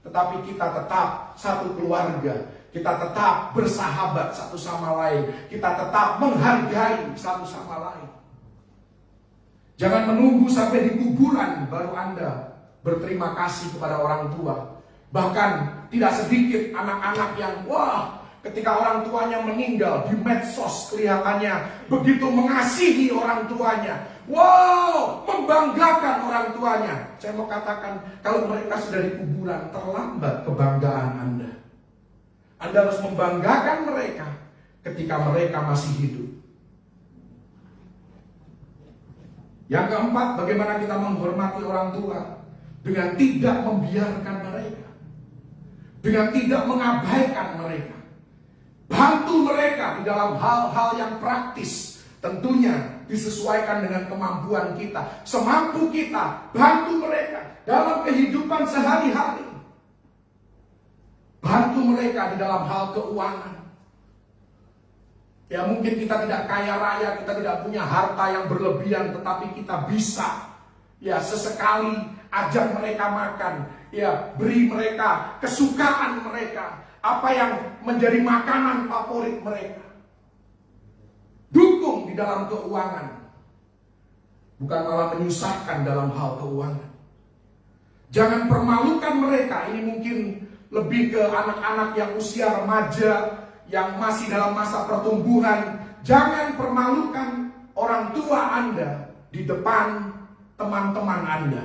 tetapi kita tetap satu keluarga, kita tetap bersahabat satu sama lain, kita tetap menghargai satu sama lain. Jangan menunggu sampai di kuburan baru Anda berterima kasih kepada orang tua. Bahkan tidak sedikit anak-anak yang ketika orang tuanya meninggal di medsos kelihatannya begitu mengasihi orang tuanya. Membanggakan orang tuanya. Saya mau katakan, kalau mereka sudah di kuburan, terlambat kebanggaan Anda. Anda harus membanggakan mereka ketika mereka masih hidup. Yang keempat, bagaimana kita menghormati orang tua? Dengan tidak membiarkan mereka, dengan tidak mengabaikan mereka. Bantu mereka di dalam hal-hal yang praktis. Tentunya disesuaikan dengan kemampuan kita. Semampu kita, bantu mereka dalam kehidupan sehari-hari. Bantu mereka di dalam hal keuangan. Ya mungkin kita tidak kaya raya, kita tidak punya harta yang berlebihan, tetapi kita bisa ya sesekali ajak mereka makan, ya beri mereka kesukaan mereka, apa yang menjadi makanan favorit mereka. Dukung di dalam keuangan, bukan malah menyusahkan dalam hal keuangan. Jangan permalukan mereka. Ini mungkin lebih ke anak-anak yang usia remaja, yang masih dalam masa pertumbuhan. Jangan permalukan orang tua Anda di depan teman-teman Anda.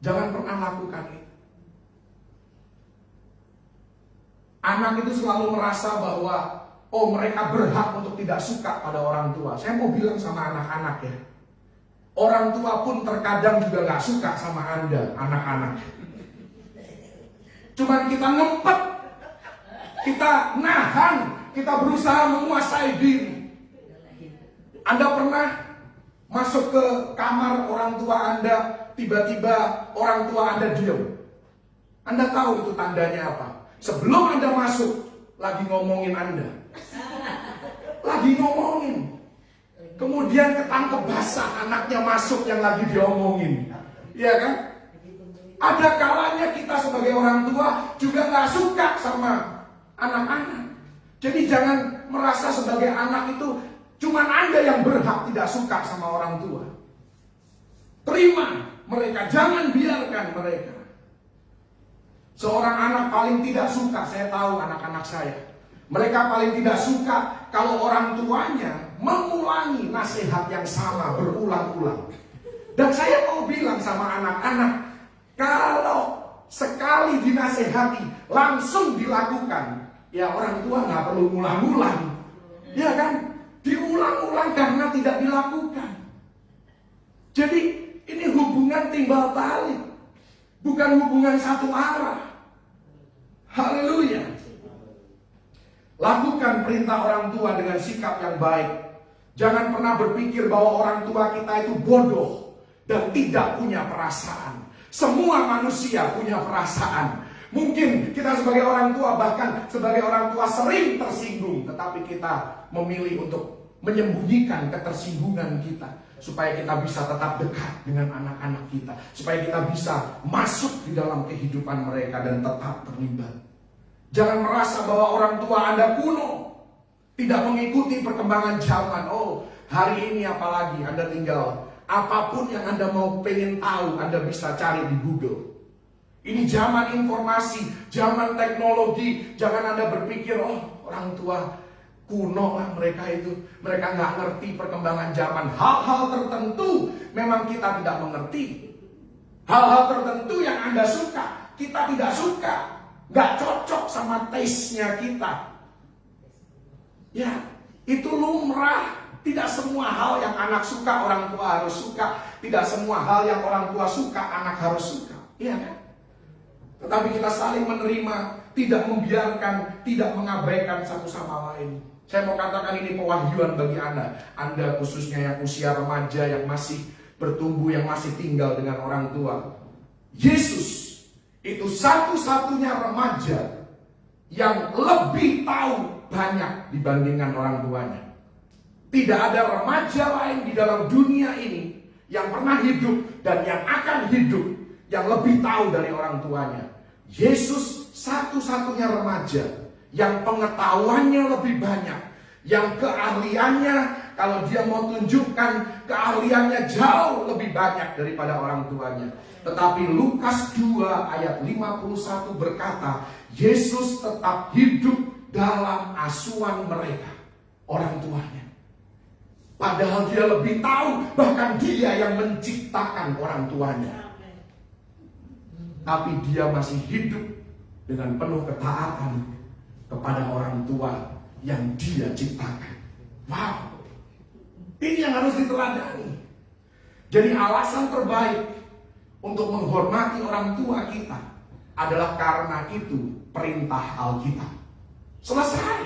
Jangan pernah lakukan itu. Anak itu selalu merasa bahwa mereka berhak untuk tidak suka pada orang tua. Saya mau bilang sama anak-anak ya, orang tua pun terkadang juga gak suka sama Anda, anak-anak. Cuman kita ngempet, kita nahan, kita berusaha menguasai diri. Anda pernah masuk ke kamar orang tua Anda, tiba-tiba orang tua Anda diam. Anda tahu itu tandanya apa? Sebelum Anda masuk, lagi ngomongin Anda. Lagi ngomongin. Kemudian ketangkep basah anaknya masuk yang lagi diomongin. Iya kan? Ada kalanya kita sebagai orang tua juga gak suka sama anak-anak. Jadi jangan merasa sebagai anak itu cuman Anda yang berhak tidak suka sama orang tua. Terima mereka, jangan biarkan mereka. Seorang anak paling tidak suka, saya tahu anak-anak saya, mereka paling tidak suka kalau orang tuanya mengulangi nasihat yang sama berulang-ulang. Dan saya mau bilang sama anak-anak, kalau sekali dinasehati langsung dilakukan, ya orang tua nggak perlu ulang-ulang, ya kan? Diulang-ulang karena tidak dilakukan. Jadi ini hubungan timbal balik, bukan hubungan satu arah. Haleluya. Lakukan perintah orang tua dengan sikap yang baik. Jangan pernah berpikir bahwa orang tua kita itu bodoh dan tidak punya perasaan. Semua manusia punya perasaan. Mungkin kita sebagai orang tua, bahkan sebagai orang tua sering tersinggung, tetapi kita memilih untuk menyembunyikan ketersinggungan kita, supaya kita bisa tetap dekat dengan anak-anak kita, supaya kita bisa masuk di dalam kehidupan mereka dan tetap terlibat. Jangan merasa bahwa orang tua Anda kuno, tidak mengikuti perkembangan zaman. Oh, hari ini apalagi Anda tinggal apapun yang Anda mau pengen tahu, Anda bisa cari di Google. Ini zaman informasi, zaman teknologi. Jangan Anda berpikir, orang tua kuno lah mereka itu. Mereka nggak ngerti perkembangan zaman. Hal-hal tertentu memang kita tidak mengerti. Hal-hal tertentu yang Anda suka, kita tidak suka. Nggak cocok sama taste-nya kita. Ya, itu lumrah. Tidak semua hal yang anak suka, orang tua harus suka. Tidak semua hal yang orang tua suka, anak harus suka. Iya kan? Tetapi kita saling menerima, tidak membiarkan, tidak mengabaikan satu sama lain. Saya mau katakan ini pewahyuan bagi Anda. Anda khususnya yang usia remaja, yang masih bertumbuh, yang masih tinggal dengan orang tua. Yesus itu satu-satunya remaja yang lebih tahu banyak dibandingkan orang tuanya. Tidak ada remaja lain di dalam dunia ini yang pernah hidup dan yang akan hidup yang lebih tahu dari orang tuanya. Yesus satu-satunya remaja yang pengetahuannya lebih banyak, yang keahliannya, kalau dia mau tunjukkan keahliannya jauh lebih banyak daripada orang tuanya. Tetapi Lukas 2 ayat 51 berkata, Yesus tetap hidup dalam asuhan mereka, orang tuanya. Padahal dia lebih tahu, bahkan dia yang menciptakan orang tuanya. Tapi dia masih hidup dengan penuh ketaatan kepada orang tua yang dia ciptakan. Wow, ini yang harus diteladani. Jadi alasan terbaik untuk menghormati orang tua kita adalah karena itu perintah Alkitab. Selesai.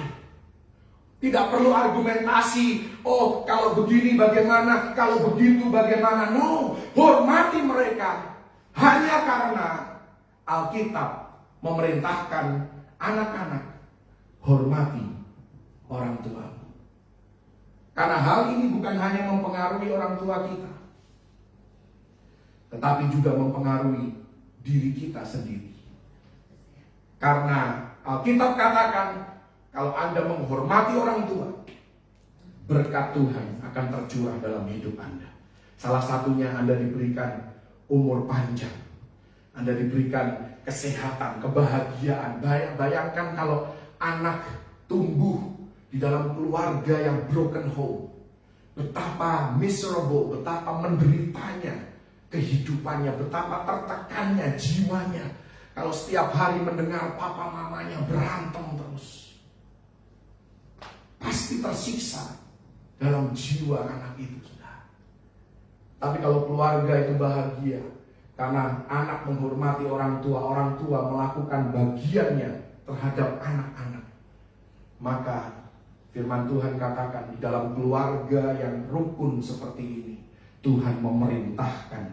Tidak perlu argumentasi, oh kalau begini bagaimana, kalau begitu bagaimana. No, hormati mereka. Hanya karena Alkitab memerintahkan anak-anak, hormati orang tua. Karena hal ini bukan hanya mempengaruhi orang tua kita, tetapi juga mempengaruhi diri kita sendiri. Karena Alkitab katakan, kalau Anda menghormati orang tua, berkat Tuhan akan tercurah dalam hidup Anda. Salah satunya Anda diberikan umur panjang, Anda diberikan kesehatan, kebahagiaan. Bayangkan kalau anak tumbuh di dalam keluarga yang broken home, betapa miserable, betapa menderitanya kehidupannya, betapa tertekannya jiwanya kalau setiap hari mendengar papa mamanya berantem terus. Pasti tersiksa dalam jiwa anak itu. Tapi kalau keluarga itu bahagia karena anak menghormati orang tua melakukan bagiannya terhadap anak-anak, maka firman Tuhan katakan di dalam keluarga yang rukun seperti ini, Tuhan memerintahkan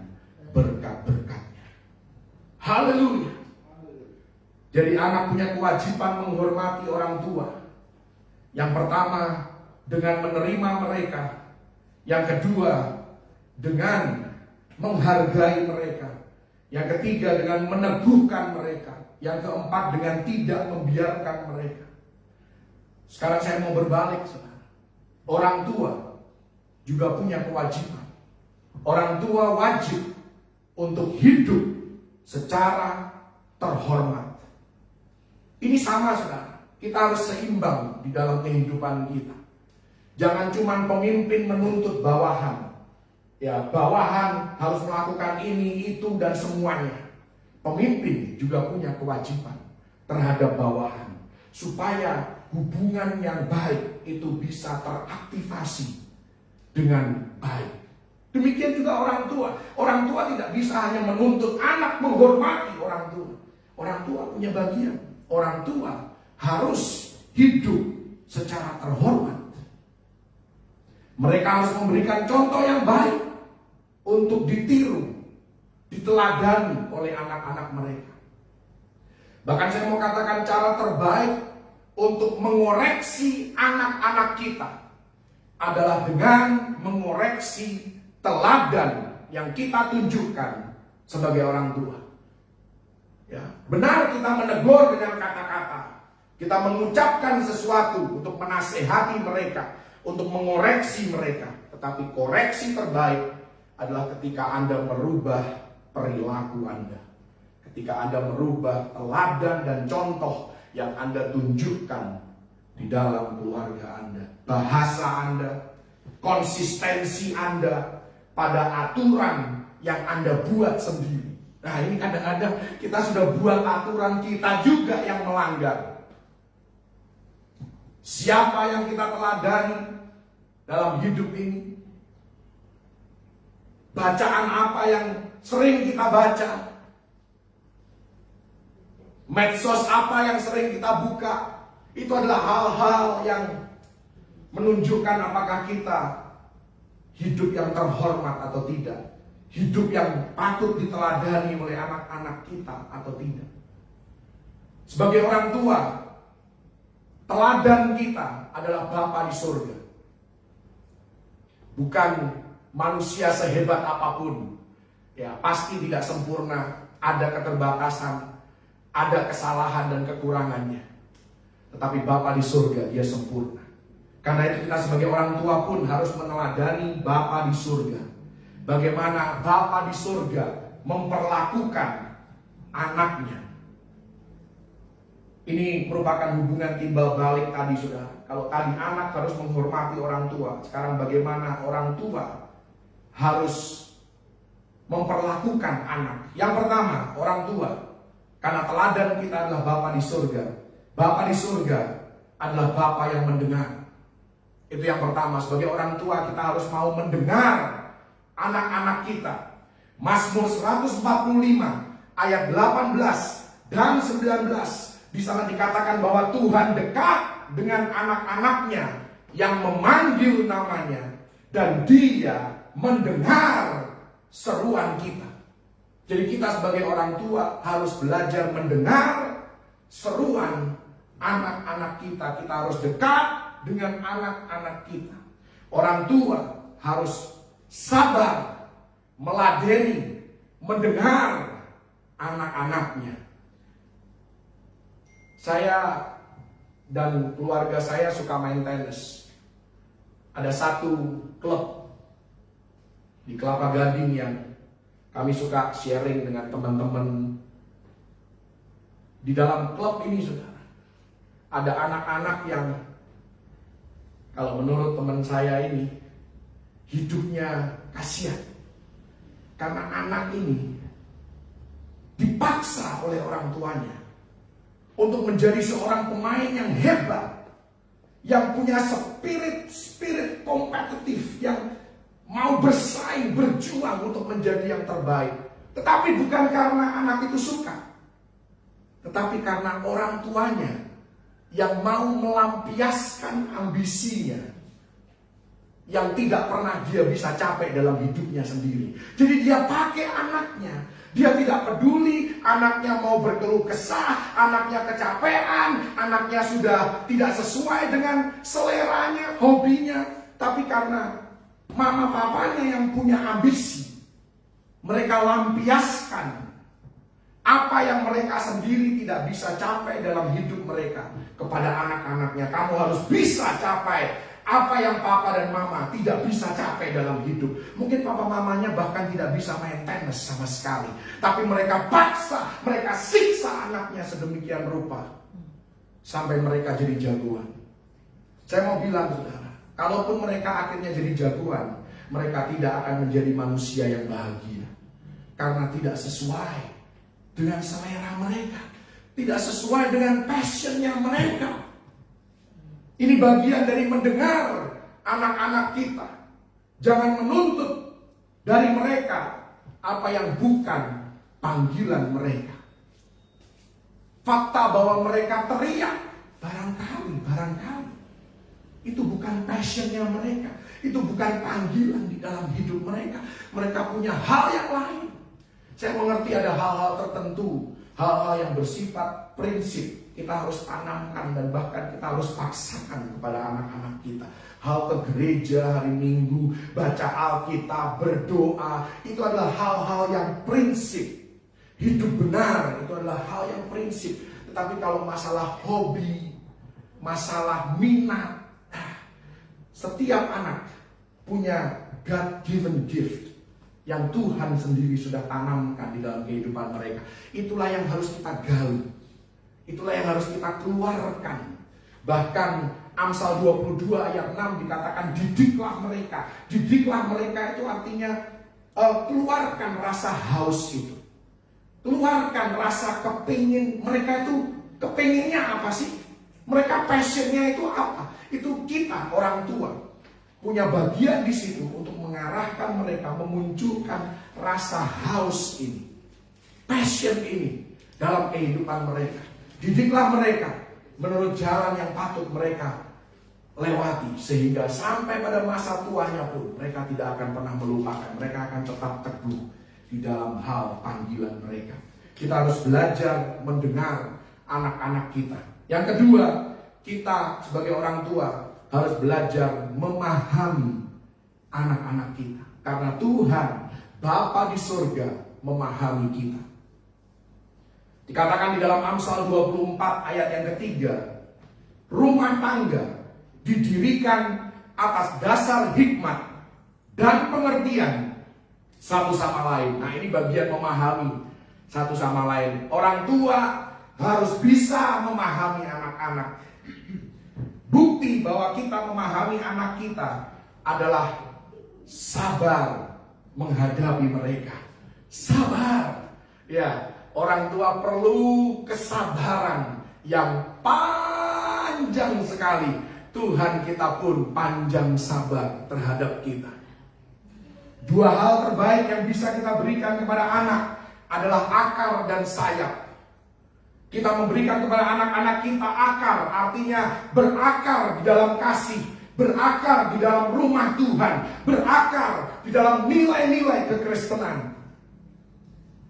berkat-berkatnya. Haleluya. Jadi anak punya kewajiban menghormati orang tua. Yang pertama dengan menerima mereka. Yang kedua dengan menghargai mereka. Yang ketiga dengan meneguhkan mereka. Yang keempat dengan tidak membiarkan mereka. Sekarang saya mau berbalik, saudara. Orang tua juga punya kewajiban. Orang tua wajib untuk hidup secara terhormat. Ini sama, saudara. Kita harus seimbang di dalam kehidupan kita. Jangan cuma pemimpin menuntut bawahan. Ya, bawahan harus melakukan ini, itu, dan semuanya. Pemimpin juga punya kewajiban terhadap bawahan. Supaya hubungan yang baik itu bisa teraktivasi dengan baik. Demikian juga orang tua. Orang tua tidak bisa hanya menuntut anak menghormati orang tua. Orang tua punya bagian. Orang tua harus hidup secara terhormat. Mereka harus memberikan contoh yang baik untuk ditiru, diteladani oleh anak-anak mereka. Bahkan saya mau katakan cara terbaik untuk mengoreksi anak-anak kita adalah dengan mengoreksi teladan yang kita tunjukkan sebagai orang tua. Ya, benar kita menegur dengan kata-kata. Kita mengucapkan sesuatu untuk menasehati mereka, untuk mengoreksi mereka. Tetapi koreksi terbaik adalah ketika Anda merubah perilaku Anda. Ketika Anda merubah teladan dan contoh yang Anda tunjukkan di dalam keluarga Anda. Bahasa Anda, konsistensi Anda pada aturan yang Anda buat sendiri. Nah, ini kadang-kadang kita sudah buat aturan, kita juga yang melanggar. Siapa yang kita teladani dalam hidup ini? Bacaan apa yang sering kita baca? Medsos apa yang sering kita buka? Itu adalah hal-hal yang menunjukkan apakah kita hidup yang terhormat atau tidak. Hidup yang patut diteladani oleh anak-anak kita atau tidak. Sebagai orang tua, teladan kita adalah Bapa di surga. Bukan manusia sehebat apapun. Ya, pasti tidak sempurna, ada keterbatasan, ada kesalahan dan kekurangannya. Tetapi Bapa di surga, Dia sempurna. Karena itu kita sebagai orang tua pun harus meneladani Bapa di surga. Bagaimana Bapa di surga memperlakukan anaknya. Ini merupakan hubungan timbal balik tadi, saudara. Kalau tadi anak harus menghormati orang tua, sekarang bagaimana orang tua harus memperlakukan anak. Yang pertama, orang tua. Karena teladan kita adalah Bapa di surga. Bapa di surga adalah Bapa yang mendengar. Itu yang pertama. Sebagai orang tua kita harus mau mendengar anak-anak kita. Mazmur 145 ayat 18 dan 19 di sana dikatakan bahwa Tuhan dekat dengan anak-anaknya yang memanggil namanya, dan Dia mendengar seruan kita. Jadi kita sebagai orang tua harus belajar mendengar seruan anak-anak kita. Kita harus dekat dengan anak-anak kita. Orang tua harus sabar, meladeni, mendengar anak-anaknya. Saya dan keluarga saya suka main tenis. Ada satu klub di Kelapa Gading yang kami suka sharing dengan teman-teman. Di dalam klub ini, saudara, ada anak-anak yang, kalau menurut teman saya ini, hidupnya kasihan. Karena anak ini dipaksa oleh orang tuanya untuk menjadi seorang pemain yang hebat, yang punya spirit kompetitif, yang mau bersaing, berjuang untuk menjadi yang terbaik. Tetapi bukan karena anak itu suka, tetapi karena orang tuanya yang mau melampiaskan ambisinya, yang tidak pernah dia bisa capai dalam hidupnya sendiri. Jadi dia pakai anaknya. Dia tidak peduli anaknya mau berkeluh kesah, anaknya kecapean, anaknya sudah tidak sesuai dengan seleranya, hobinya. Tapi karena mama papanya yang punya ambisi, mereka lampiaskan apa yang mereka sendiri tidak bisa capai dalam hidup mereka kepada anak-anaknya. Kamu harus bisa capai apa yang papa dan mama tidak bisa capai dalam hidup. Mungkin papa mamanya bahkan tidak bisa main tenis sama sekali, tapi mereka paksa, mereka siksa anaknya sedemikian rupa sampai mereka jadi jagoan. Saya mau bilang, saudara, kalaupun mereka akhirnya jadi jagoan, mereka tidak akan menjadi manusia yang bahagia, karena tidak sesuai dengan selera mereka, tidak sesuai dengan passionnya mereka. Ini bagian dari mendengar anak-anak kita. Jangan menuntut dari mereka apa yang bukan panggilan mereka. Fakta bahwa mereka teriak, barangkali itu bukan passionnya mereka, itu bukan panggilan di dalam hidup mereka. Mereka punya hal yang lain. Saya mengerti ada hal-hal tertentu, hal-hal yang bersifat prinsip kita harus tanamkan dan bahkan kita harus paksakan kepada anak-anak kita. Hal ke gereja hari Minggu, baca Alkitab, berdoa, itu adalah hal-hal yang prinsip. Hidup benar itu adalah hal yang prinsip. Tetapi kalau masalah hobi, masalah minat, setiap anak punya God-given gift yang Tuhan sendiri sudah tanamkan di dalam kehidupan mereka. Itulah yang harus kita gali. Itulah yang harus kita keluarkan. Bahkan Amsal 22 ayat 6 dikatakan didiklah mereka. Didiklah mereka itu artinya keluarkan rasa haus itu. Keluarkan rasa kepingin. Mereka itu kepinginnya apa sih? Mereka passionnya itu apa? Itu kita orang tua punya bagian di situ untuk mengarahkan mereka, memunculkan rasa haus ini, passion ini dalam kehidupan mereka. Didiklah mereka menurut jalan yang patut mereka lewati, sehingga sampai pada masa tuanya pun mereka tidak akan pernah melupakan. Mereka akan tetap teguh di dalam hal panggilan mereka. Kita harus belajar mendengar anak-anak kita. Yang kedua, kita sebagai orang tua harus belajar memahami anak-anak kita. Karena Tuhan, Bapa di surga, memahami kita. Dikatakan di dalam Amsal 24 ayat yang ketiga, rumah tangga didirikan atas dasar hikmat dan pengertian satu sama lain. Nah, ini bagian memahami satu sama lain. Orang tua harus bisa memahami anak-anak. Bukti bahwa kita memahami anak kita adalah sabar menghadapi mereka. Sabar. Ya, orang tua perlu kesabaran yang panjang sekali. Tuhan kita pun panjang sabar terhadap kita. Dua hal terbaik yang bisa kita berikan kepada anak adalah akar dan sayap. Kita memberikan kepada anak-anak kita akar, artinya berakar di dalam kasih, berakar di dalam rumah Tuhan, berakar di dalam nilai-nilai kekristenan.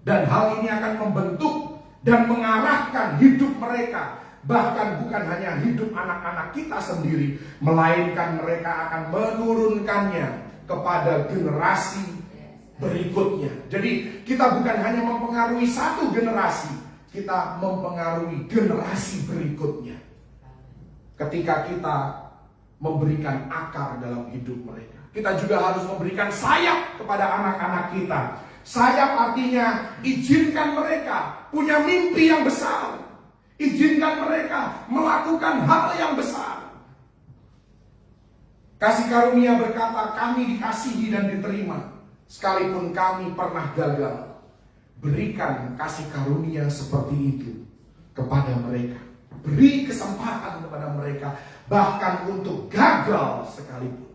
Dan hal ini akan membentuk dan mengarahkan hidup mereka. Bahkan bukan hanya hidup anak-anak kita sendiri, melainkan mereka akan menurunkannya kepada generasi berikutnya. Jadi kita bukan hanya mempengaruhi satu generasi, kita mempengaruhi generasi berikutnya. Ketika kita memberikan akar dalam hidup mereka, kita juga harus memberikan sayap kepada anak-anak kita. Sayap artinya izinkan mereka punya mimpi yang besar. Izinkan mereka melakukan hal yang besar. Kasih karunia berkata, kami dikasihi dan diterima, sekalipun kami pernah gagal. Berikan kasih karunia seperti itu kepada mereka. Beri kesempatan kepada mereka, bahkan untuk gagal sekalipun.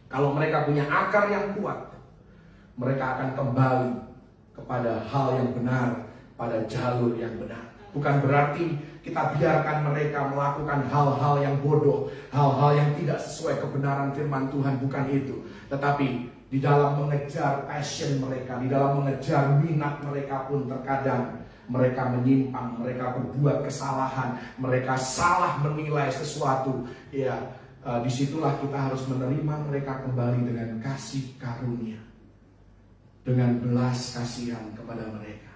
Kalau mereka punya akar yang kuat, mereka akan kembali kepada hal yang benar, pada jalur yang benar. Bukan berarti kita biarkan mereka melakukan hal-hal yang bodoh, hal-hal yang tidak sesuai kebenaran firman Tuhan, bukan itu. Tetapi di dalam mengejar passion mereka, di dalam mengejar minat mereka pun terkadang mereka menyimpang, mereka berbuat kesalahan, mereka salah menilai sesuatu. Ya, disitulah kita harus menerima mereka kembali dengan kasih karunia, dengan belas kasihan kepada mereka.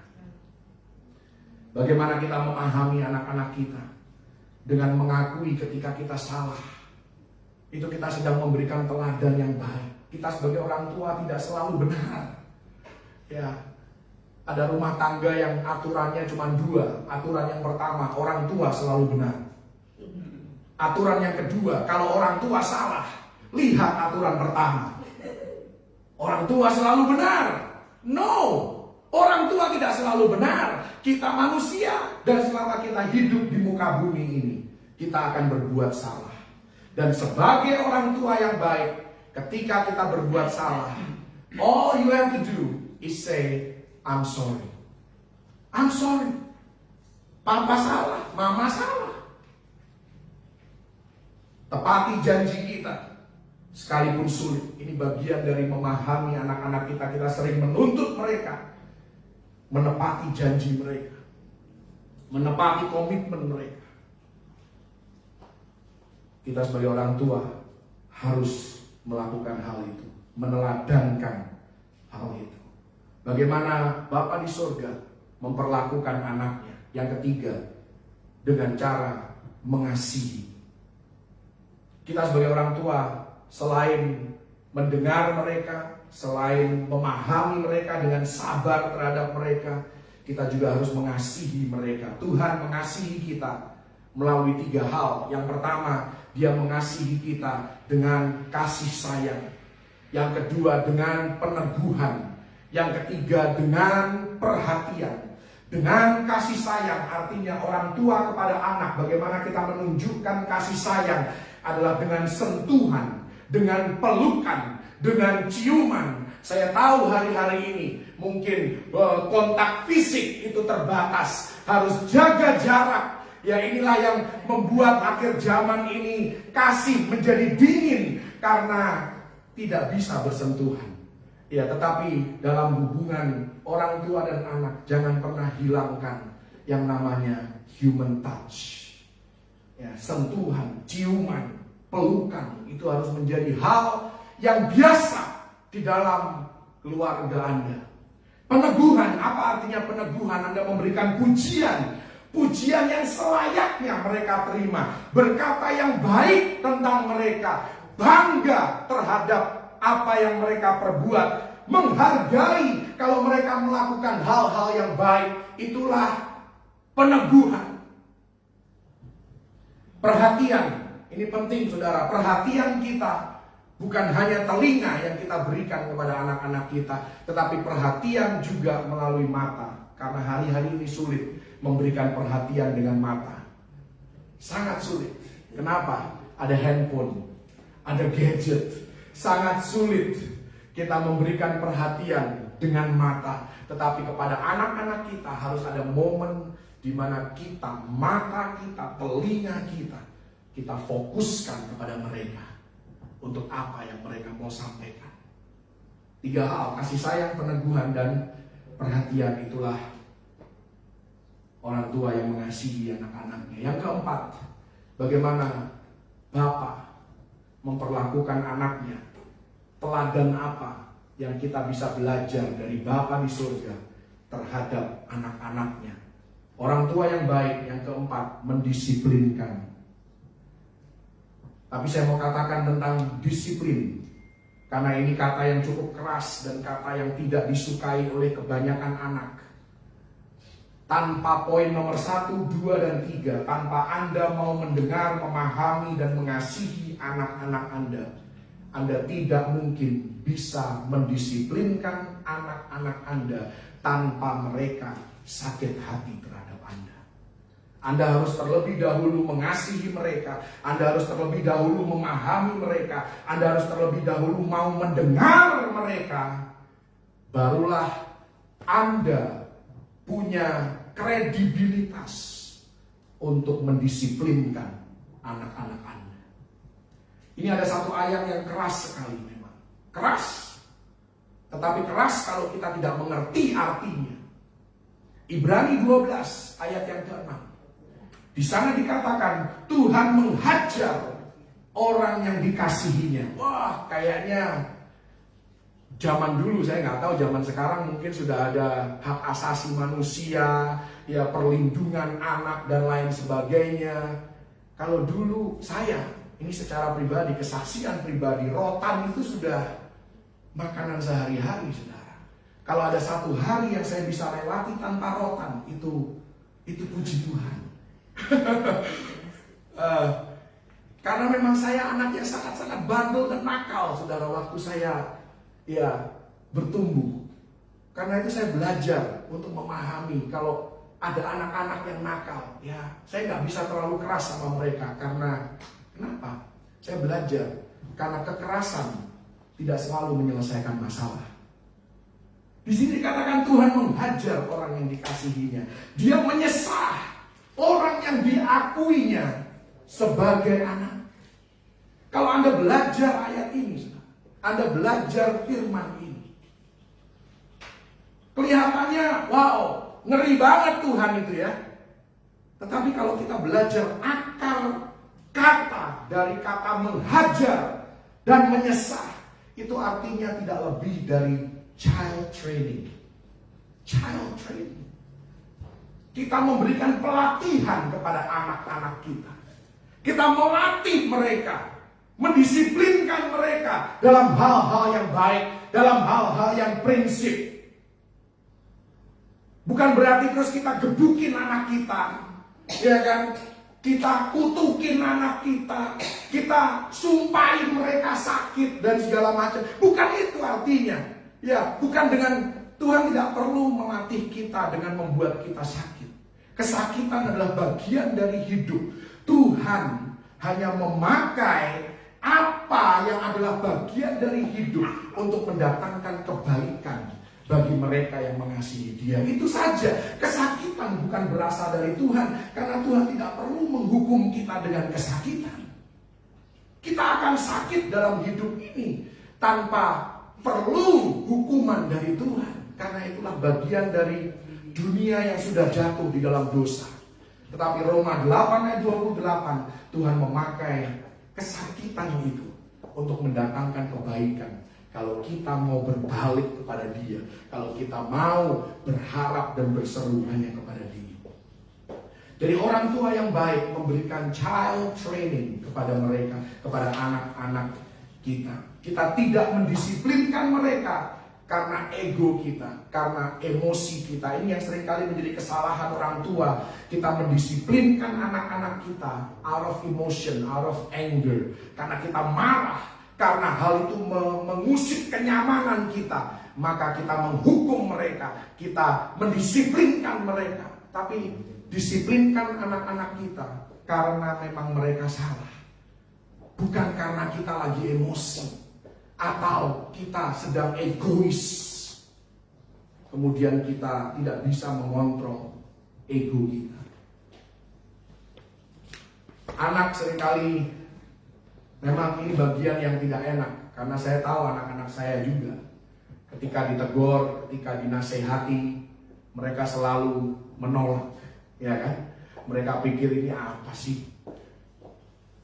Bagaimana kita memahami anak-anak kita? Dengan mengakui ketika kita salah. Itu kita sedang memberikan teladan yang baik. Kita sebagai orang tua tidak selalu benar. Ya, ada rumah tangga yang aturannya cuma dua. Aturan yang pertama, orang tua selalu benar. Aturan yang kedua, kalau orang tua salah, lihat aturan pertama. Orang tua selalu benar. No, orang tua tidak selalu benar. Kita manusia, dan selama kita hidup di muka bumi ini, kita akan berbuat salah. Dan sebagai orang tua yang baik, ketika kita berbuat salah, all you have to do is say, I'm sorry. I'm sorry. Papa salah, mama salah. Tepati janji kita, sekalipun sulit. Ini bagian dari memahami anak-anak kita. Kita sering menuntut mereka menepati janji mereka, menepati komitmen mereka. Kita sebagai orang tua harus melakukan hal itu, meneladankan hal itu. Bagaimana Bapa di surga memperlakukan anaknya? Yang ketiga, dengan cara mengasihi. Kita sebagai orang tua, selain mendengar mereka, selain memahami mereka dengan sabar terhadap mereka, kita juga harus mengasihi mereka. Tuhan mengasihi kita melalui 3 hal. Yang pertama, Dia mengasihi kita dengan kasih sayang. Yang kedua, dengan peneguhan. Yang ketiga, dengan perhatian. Dengan kasih sayang, artinya orang tua kepada anak. Bagaimana kita menunjukkan kasih sayang adalah dengan sentuhan, dengan pelukan, dengan ciuman. Saya tahu hari-hari ini mungkin kontak fisik itu terbatas, harus jaga jarak. Ya, inilah yang membuat akhir zaman ini kasih menjadi dingin karena tidak bisa bersentuhan. Ya, tetapi dalam hubungan orang tua dan anak, jangan pernah hilangkan yang namanya human touch. Ya, sentuhan, ciuman, pelukan itu harus menjadi hal yang biasa di dalam keluarga Anda. Peneguhan, apa artinya peneguhan? Anda memberikan pujian, pujian yang selayaknya mereka terima, berkata yang baik tentang mereka, bangga terhadap apa yang mereka perbuat, menghargai kalau mereka melakukan hal-hal yang baik. Itulah peneguhan. Perhatian, ini penting saudara. Perhatian kita bukan hanya telinga yang kita berikan kepada anak-anak kita, tetapi perhatian juga melalui mata. Karena hari-hari ini sulit memberikan perhatian dengan mata. Sangat sulit. Kenapa? Ada handphone, ada gadget. Sangat sulit kita memberikan perhatian dengan mata. Tetapi kepada anak-anak kita harus ada momen di mana kita, mata kita, telinga kita fokuskan kepada mereka untuk apa yang mereka mau sampaikan. 3 hal, kasih sayang, peneguhan, dan perhatian, itulah orang tua yang mengasihi anak-anaknya. Yang keempat, bagaimana Bapa memperlakukan anaknya. Teladan apa yang kita bisa belajar dari Bapa di surga terhadap anak-anaknya. Orang tua yang baik, yang keempat, mendisiplinkan. Tapi saya mau katakan tentang disiplin, karena ini kata yang cukup keras dan kata yang tidak disukai oleh kebanyakan anak. Tanpa poin nomor 1, 2, dan 3, tanpa Anda mau mendengar, memahami, dan mengasihi anak-anak Anda tidak mungkin bisa mendisiplinkan anak-anak Anda tanpa mereka sakit hati terhadap Anda. Anda harus terlebih dahulu mengasihi mereka, Anda harus terlebih dahulu memahami mereka, Anda harus terlebih dahulu mau mendengar mereka, barulah Anda punya kredibilitas untuk mendisiplinkan anak-anak Anda. Ini ada satu ayat yang keras sekali memang. Keras. Tetapi keras kalau kita tidak mengerti artinya. Ibrani 12 ayat yang ke-6. Di sana dikatakan Tuhan menghajar orang yang dikasihinya. Wah, kayaknya zaman dulu, saya nggak tahu zaman sekarang mungkin sudah ada hak asasi manusia, ya perlindungan anak dan lain sebagainya. Kalau dulu saya, ini secara pribadi, kesaksian pribadi, rotan itu sudah makanan sehari-hari, saudara. Kalau ada satu hari yang saya bisa lewati tanpa rotan, itu puji Tuhan. Karena memang saya anak yang sangat-sangat bandel dan nakal, saudara, waktu saya bertumbuh. Karena itu saya belajar untuk memahami kalau ada anak-anak yang nakal, saya nggak bisa terlalu keras sama mereka. Karena kenapa? Saya belajar karena kekerasan tidak selalu menyelesaikan masalah. Di sini dikatakan Tuhan menghajar orang yang dikasihinya. Dia menyesah orang yang diakuinya sebagai anak. Kalau Anda belajar ayat ini, Anda belajar firman ini, kelihatannya wow, ngeri banget Tuhan itu ya. Tetapi kalau kita belajar akar kata dari kata menghajar dan menyesah, itu artinya tidak lebih dari child training. Child training. Kita memberikan pelatihan kepada anak-anak kita. Kita melatih mereka, mendisiplinkan mereka dalam hal-hal yang baik, dalam hal-hal yang prinsip. Bukan berarti terus kita gebukin anak kita, ya kan? Kita kutukin anak kita, kita sumpahin mereka sakit dan segala macam. Bukan itu artinya. Ya, bukan dengan Tuhan tidak perlu melatih kita dengan membuat kita sakit. Kesakitan adalah bagian dari hidup. Tuhan hanya memakai apa yang adalah bagian dari hidup untuk mendatangkan kebaikan bagi mereka yang mengasihi Dia. Itu saja. Kesakitan bukan berasal dari Tuhan, karena Tuhan tidak perlu menghukum kita dengan kesakitan. Kita akan sakit dalam hidup ini tanpa perlu hukuman dari Tuhan, karena itulah bagian dari dunia yang sudah jatuh di dalam dosa. Tetapi Roma 8 ayat 28, Tuhan memakai kesakitan itu untuk mendatangkan kebaikan. Kalau kita mau berbalik kepada Dia, kalau kita mau berharap dan berseru hanya kepada Dia. Jadi orang tua yang baik memberikan child training kepada mereka, kepada anak-anak kita. Kita tidak mendisiplinkan mereka karena ego kita, karena emosi kita. Ini yang seringkali menjadi kesalahan orang tua. Kita mendisiplinkan anak-anak kita out of emotion, out of anger, karena kita marah. Karena hal itu mengusik kenyamanan kita, maka kita menghukum mereka, kita mendisiplinkan mereka. Tapi disiplinkan anak-anak kita karena memang mereka salah, bukan karena kita lagi emosi atau kita sedang egois. kemudian kita tidak bisa mengontrol ego kita. Anak seringkali memang ini bagian yang tidak enak, karena saya tahu anak-anak saya juga ketika ditegur, ketika dinasehati, mereka selalu menolak, ya kan? Mereka pikir ini apa sih?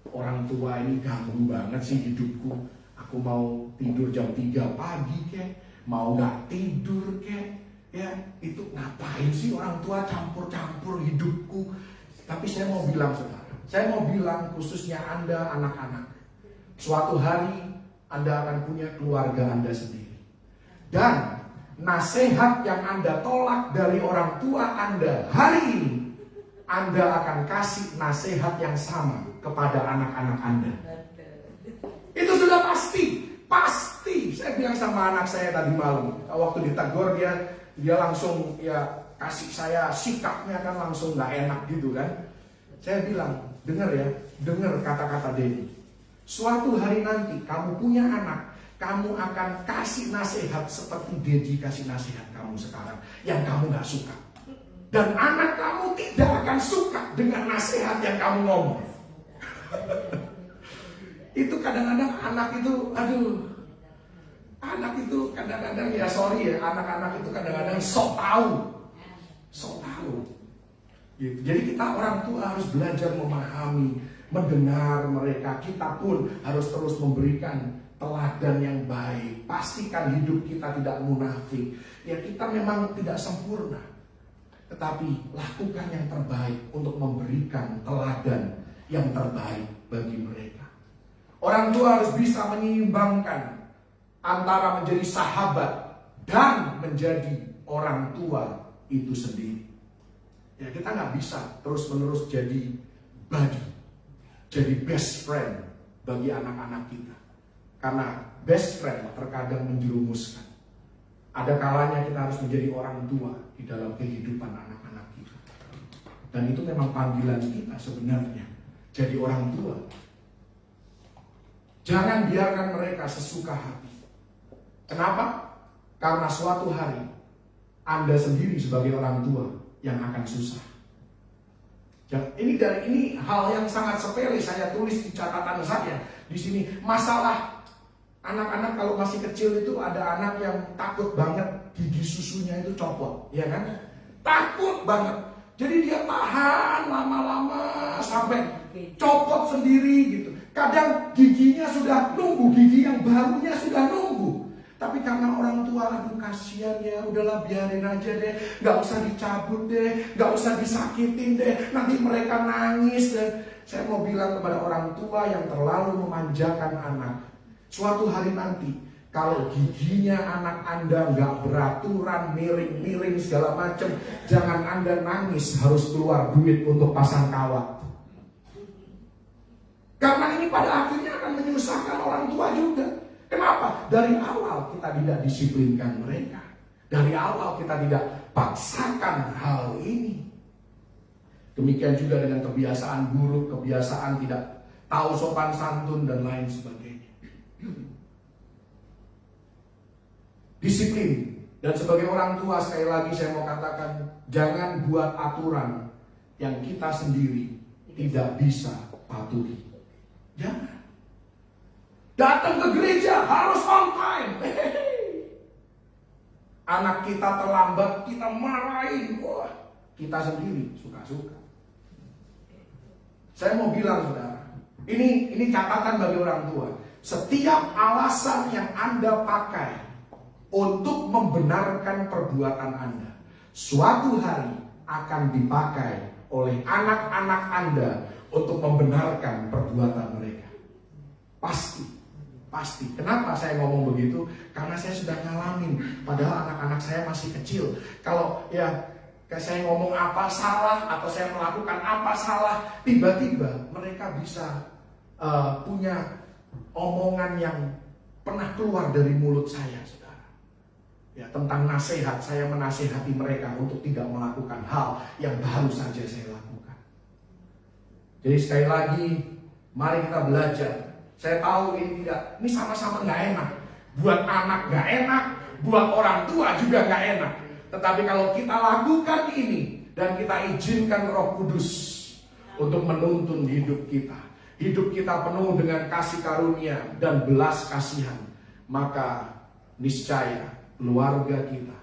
Orang tua ini ganggu banget sih hidupku. Aku mau tidur jam 3 pagi kek, mau gak tidur kek, ya itu ngapain sih orang tua campur-campur hidupku? Tapi saya mau bilang saudara, saya mau bilang khususnya Anda anak-anak, suatu hari Anda akan punya keluarga Anda sendiri. Dan nasihat yang Anda tolak dari orang tua Anda hari ini, Anda akan kasih nasihat yang sama kepada anak-anak Anda. Itu sudah pasti. Pasti. Saya bilang sama anak saya tadi malam, waktu ditegur dia langsung ya kasih saya sikapnya kan langsung nggak enak gitu kan. Saya bilang, dengar ya, dengar kata-kata Denny. Suatu hari nanti kamu punya anak, kamu akan kasih nasihat seperti Dedi kasih nasihat kamu sekarang yang kamu nggak suka. Dan anak kamu tidak akan suka dengan nasihat yang kamu ngomong. Itu kadang-kadang anak itu, anak itu kadang-kadang ya sorry ya, anak-anak itu kadang-kadang sok tahu. Gitu. Jadi kita orang tua harus belajar memahami, mendengar mereka. Kita pun harus terus memberikan teladan yang baik. Pastikan hidup kita tidak munafik. Ya kita memang tidak sempurna, tetapi lakukan yang terbaik untuk memberikan teladan yang terbaik bagi mereka. Orang tua harus bisa menyeimbangkan antara menjadi sahabat dan menjadi orang tua itu sendiri. Ya kita nggak bisa terus-menerus jadi buddy, jadi best friend bagi anak-anak kita. Karena best friend terkadang menjerumuskan. Ada kalanya kita harus menjadi orang tua di dalam kehidupan anak-anak kita. Dan itu memang panggilan kita sebenarnya, jadi orang tua. Jangan biarkan mereka sesuka hati. Kenapa? Karena suatu hari Anda sendiri sebagai orang tua yang akan susah. Ini hal yang sangat sepele saya tulis di catatan saya di sini. Masalah anak-anak kalau masih kecil itu ada anak yang takut banget gigi susunya itu copot, ya kan? Takut banget. Jadi dia tahan lama-lama sampai copot sendiri gitu. Kadang giginya sudah nunggu, gigi yang barunya sudah nunggu. Tapi karena orang tua, aduh kasihan ya, udahlah biarin aja deh, nggak usah dicabut deh, nggak usah disakitin deh, nanti mereka nangis deh. Saya mau bilang kepada orang tua yang terlalu memanjakan anak, suatu hari nanti kalau giginya anak Anda nggak beraturan, miring-miring segala macam, jangan Anda nangis harus keluar duit untuk pasang kawat. Karena ini pada akhirnya akan menyusahkan orang tua juga. Kenapa? Dari awal kita tidak disiplinkan mereka. Dari awal kita tidak paksakan hal ini. Demikian juga dengan kebiasaan buruk, kebiasaan tidak tahu sopan santun dan lain sebagainya. Disiplin. Dan sebagai orang tua sekali lagi saya mau katakan, jangan buat aturan yang kita sendiri tidak bisa patuhi. Jangan. Datang ke gereja harus on time. Anak kita terlambat, kita marahin. Wah, kita sendiri suka-suka. Saya mau bilang saudara, ini catatan bagi orang tua. Setiap alasan yang Anda pakai untuk membenarkan perbuatan Anda, suatu hari akan dipakai oleh anak-anak Anda untuk membenarkan perbuatan mereka. Pasti. Kenapa saya ngomong begitu? Karena saya sudah ngalamin. Padahal anak-anak saya masih kecil. Kalau ya saya ngomong apa salah atau saya melakukan apa salah, tiba-tiba mereka bisa punya omongan yang pernah keluar dari mulut saya, saudara. Ya, tentang nasihat, saya menasihati mereka untuk tidak melakukan hal yang baru saja saya lakukan. Jadi sekali lagi, mari kita belajar. Saya tahu ini sama-sama nggak enak. Buat anak nggak enak, buat orang tua juga nggak enak. Tetapi kalau kita lakukan ini dan kita izinkan Roh Kudus untuk menuntun hidup kita penuh dengan kasih karunia dan belas kasihan, maka niscaya keluarga kita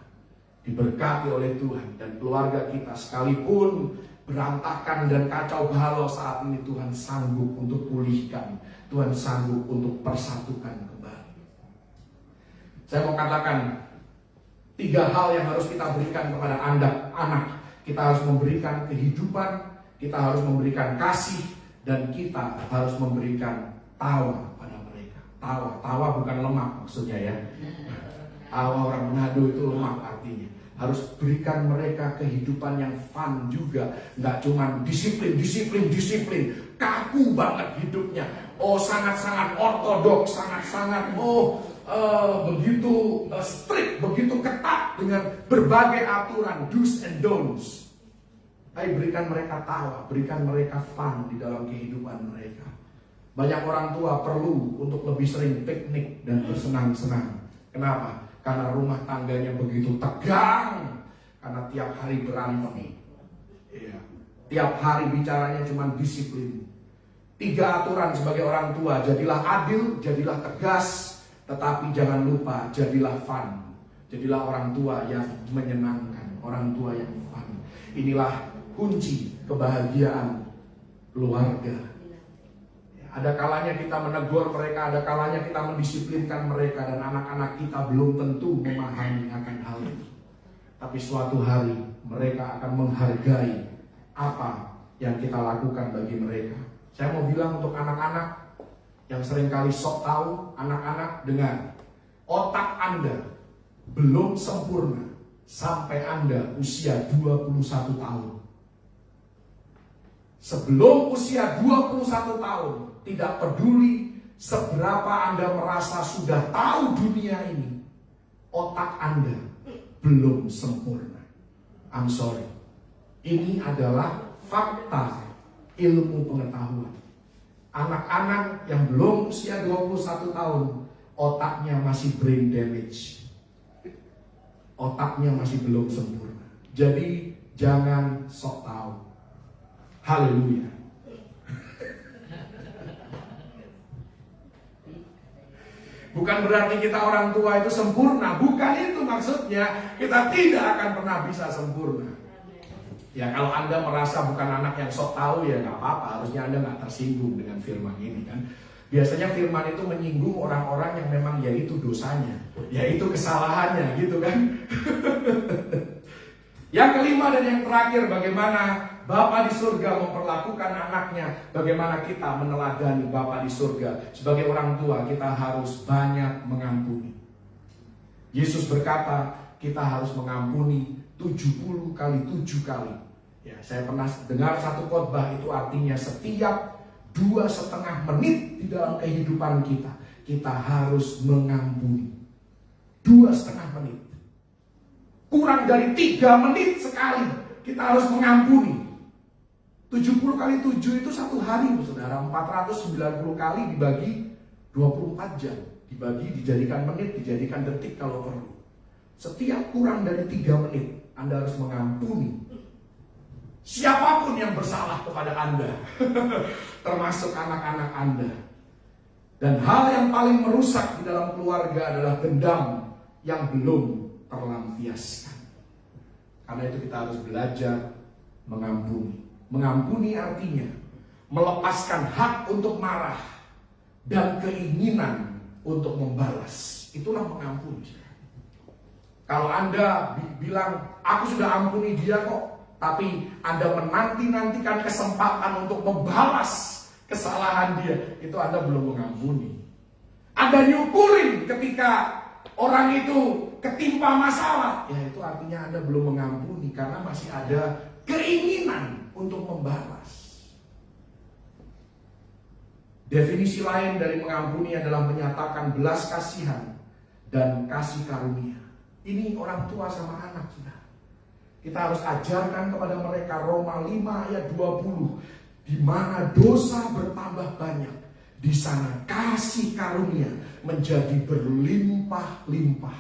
diberkati oleh Tuhan. Dan keluarga kita sekalipun berantakan dan kacau balau saat ini, Tuhan sanggup untuk pulihkan, Tuhan sanggup untuk persatukan kembali. Saya mau katakan 3 hal yang harus kita berikan kepada anak. Kita harus memberikan kehidupan, kita harus memberikan kasih, dan kita harus memberikan tawa pada mereka. Tawa bukan lemak maksudnya ya. Tawa orang Manado itu lemak artinya. Harus berikan mereka kehidupan yang fun juga. Nggak cuma disiplin. Kaku banget hidupnya. Oh, sangat-sangat ortodoks, sangat-sangat begitu strict, begitu ketat dengan berbagai aturan, do's and don'ts. Ayo berikan mereka tawa, berikan mereka fun di dalam kehidupan mereka. Banyak orang tua perlu untuk lebih sering piknik dan bersenang-senang. Kenapa? Karena rumah tangganya begitu tegang. Karena tiap hari berantem. Iya. Tiap hari bicaranya cuma disiplin. 3 aturan sebagai orang tua. Jadilah adil, jadilah tegas, tetapi jangan lupa jadilah fun. Jadilah orang tua yang menyenangkan, orang tua yang fun. Inilah kunci kebahagiaan keluarga. Ada kalanya kita menegur mereka, ada kalanya kita mendisiplinkan mereka, dan anak-anak kita belum tentu memahami akan hal itu. Tapi suatu hari mereka akan menghargai apa yang kita lakukan bagi mereka. Saya mau bilang untuk anak-anak yang seringkali sok tahu, anak-anak dengar, otak Anda belum sempurna sampai Anda usia 21 tahun. Sebelum usia 21 tahun, tidak peduli seberapa Anda merasa sudah tahu dunia ini, otak Anda belum sempurna. I'm sorry. Ini adalah fakta ilmu pengetahuan. Anak-anak yang belum usia 21 tahun, otaknya masih brain damage. Otaknya masih belum sempurna. Jadi jangan sok tahu. Haleluya. Bukan berarti kita orang tua itu sempurna. Bukan itu maksudnya. Kita tidak akan pernah bisa sempurna. Ya kalau Anda merasa bukan anak yang sok tahu, ya gak apa-apa. Harusnya Anda gak tersinggung dengan firman ini kan. Biasanya firman itu menyinggung orang-orang yang memang yaitu dosanya, yaitu kesalahannya gitu kan. Yang kelima dan yang terakhir, bagaimana Bapa di surga memperlakukan anaknya. Bagaimana kita meneladani Bapa di surga. Sebagai orang tua kita harus banyak mengampuni. Yesus berkata kita harus mengampuni 70 kali 7 kali. Ya, saya pernah dengar satu khotbah, itu artinya setiap 2,5 menit di dalam kehidupan kita harus mengampuni. 2,5 menit. Kurang dari 3 menit sekali kita harus mengampuni. 70 kali 7 itu 1 hari, saudara. 490 kali dibagi 24 jam. Dijadikan menit, dijadikan detik kalau perlu. Setiap kurang dari 3 menit Anda harus mengampuni siapapun yang bersalah kepada Anda. Termasuk anak-anak Anda. Dan hal yang paling merusak di dalam keluarga adalah dendam yang belum terlampiaskan. Karena itu kita harus belajar mengampuni. Mengampuni artinya melepaskan hak untuk marah dan keinginan untuk membalas. Itulah mengampuni. Kalau Anda bilang, aku sudah ampuni dia kok, tapi Anda menanti-nantikan kesempatan untuk membalas kesalahan dia, itu Anda belum mengampuni. Anda nyukurin ketika orang itu ketimpa masalah, ya itu artinya Anda belum mengampuni, karena masih ada keinginan untuk membalas. Definisi lain dari mengampuni adalah menyatakan belas kasihan dan kasih karunia. Ini orang tua sama anak kita. Kita harus ajarkan kepada mereka Roma 5 ayat 20. Di mana dosa bertambah banyak, di sana kasih karunia menjadi berlimpah-limpah.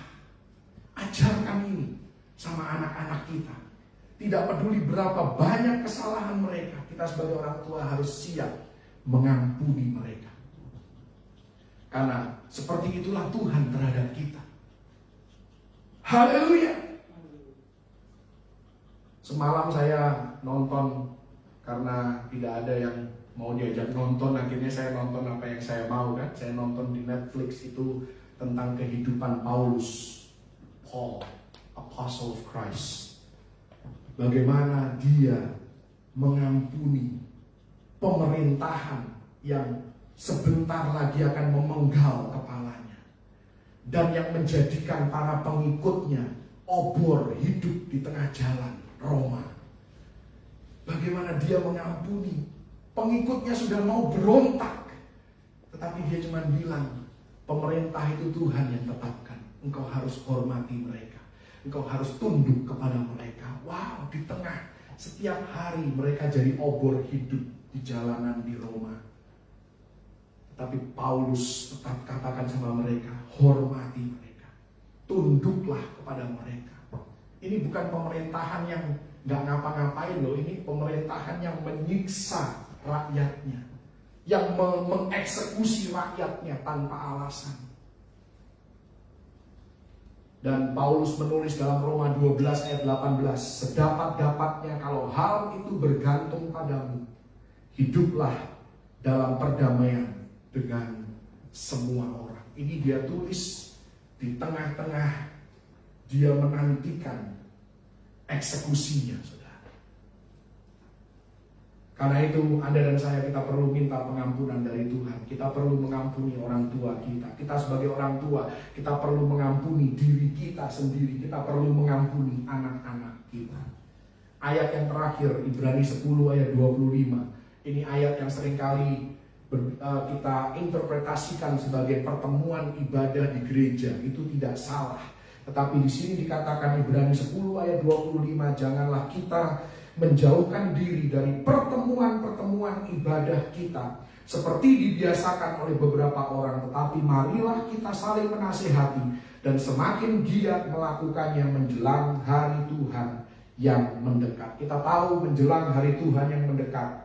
Ajarkan ini. sama anak-anak kita. Tidak peduli berapa banyak kesalahan mereka, kita sebagai orang tua harus siap mengampuni mereka. Karena seperti itulah Tuhan terhadap kita. Haleluya. Semalam saya nonton, karena tidak ada yang mau diajak nonton, akhirnya saya nonton apa yang saya mau kan. Saya nonton di Netflix itu tentang kehidupan Paulus, Paul, Apostle of Christ. Bagaimana dia mengampuni pemerintahan yang sebentar lagi akan memenggal kepalanya, dan yang menjadikan para pengikutnya obor hidup di tengah jalan Roma. Bagaimana dia mengampuni, pengikutnya sudah mau berontak, tetapi dia cuma bilang, pemerintah itu Tuhan yang tetapkan, engkau harus hormati mereka, engkau harus tunduk kepada mereka. Wow, di tengah setiap hari mereka jadi obor hidup di jalanan di Roma. Tapi Paulus tetap katakan sama mereka, hormati mereka, tunduklah kepada mereka. Ini bukan pemerintahan yang gak ngapa-ngapain loh, ini pemerintahan yang menyiksa rakyatnya, yang mengeksekusi rakyatnya tanpa alasan. Dan Paulus menulis dalam Roma 12 ayat 18, sedapat-dapatnya kalau hal itu bergantung padamu, hiduplah dalam perdamaian dengan semua orang. Ini dia tulis di tengah-tengah dia menantikan eksekusinya, saudara. Karena itu Anda dan saya, kita perlu minta pengampunan dari Tuhan. Kita perlu mengampuni orang tua kita. Kita sebagai orang tua, kita perlu mengampuni diri kita sendiri. Kita perlu mengampuni anak-anak kita. Ayat yang terakhir, Ibrani 10 ayat 25. Ini ayat yang seringkali kita interpretasikan sebagai pertemuan ibadah di gereja. Itu tidak salah. Tetapi di sini dikatakan Ibrani 10 ayat 25, janganlah kita menjauhkan diri dari pertemuan-pertemuan ibadah kita seperti dibiasakan oleh beberapa orang, tetapi marilah kita saling menasihati dan semakin giat melakukannya menjelang hari Tuhan yang mendekat. Kita tahu menjelang hari Tuhan yang mendekat,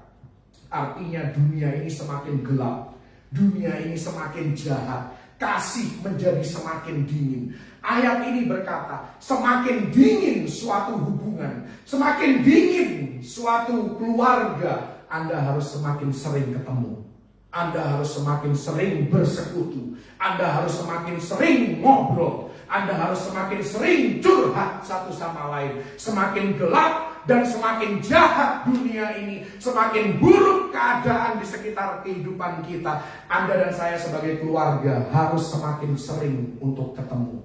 artinya dunia ini semakin gelap, dunia ini semakin jahat, kasih menjadi semakin dingin. Ayat ini berkata, semakin dingin suatu hubungan, semakin dingin suatu keluarga, Anda harus semakin sering ketemu, Anda harus semakin sering bersekutu, Anda harus semakin sering ngobrol, Anda harus semakin sering curhat satu sama lain. Semakin gelap dan semakin jahat dunia ini, semakin buruk keadaan di sekitar kehidupan kita, Anda dan saya sebagai keluarga harus semakin sering untuk ketemu.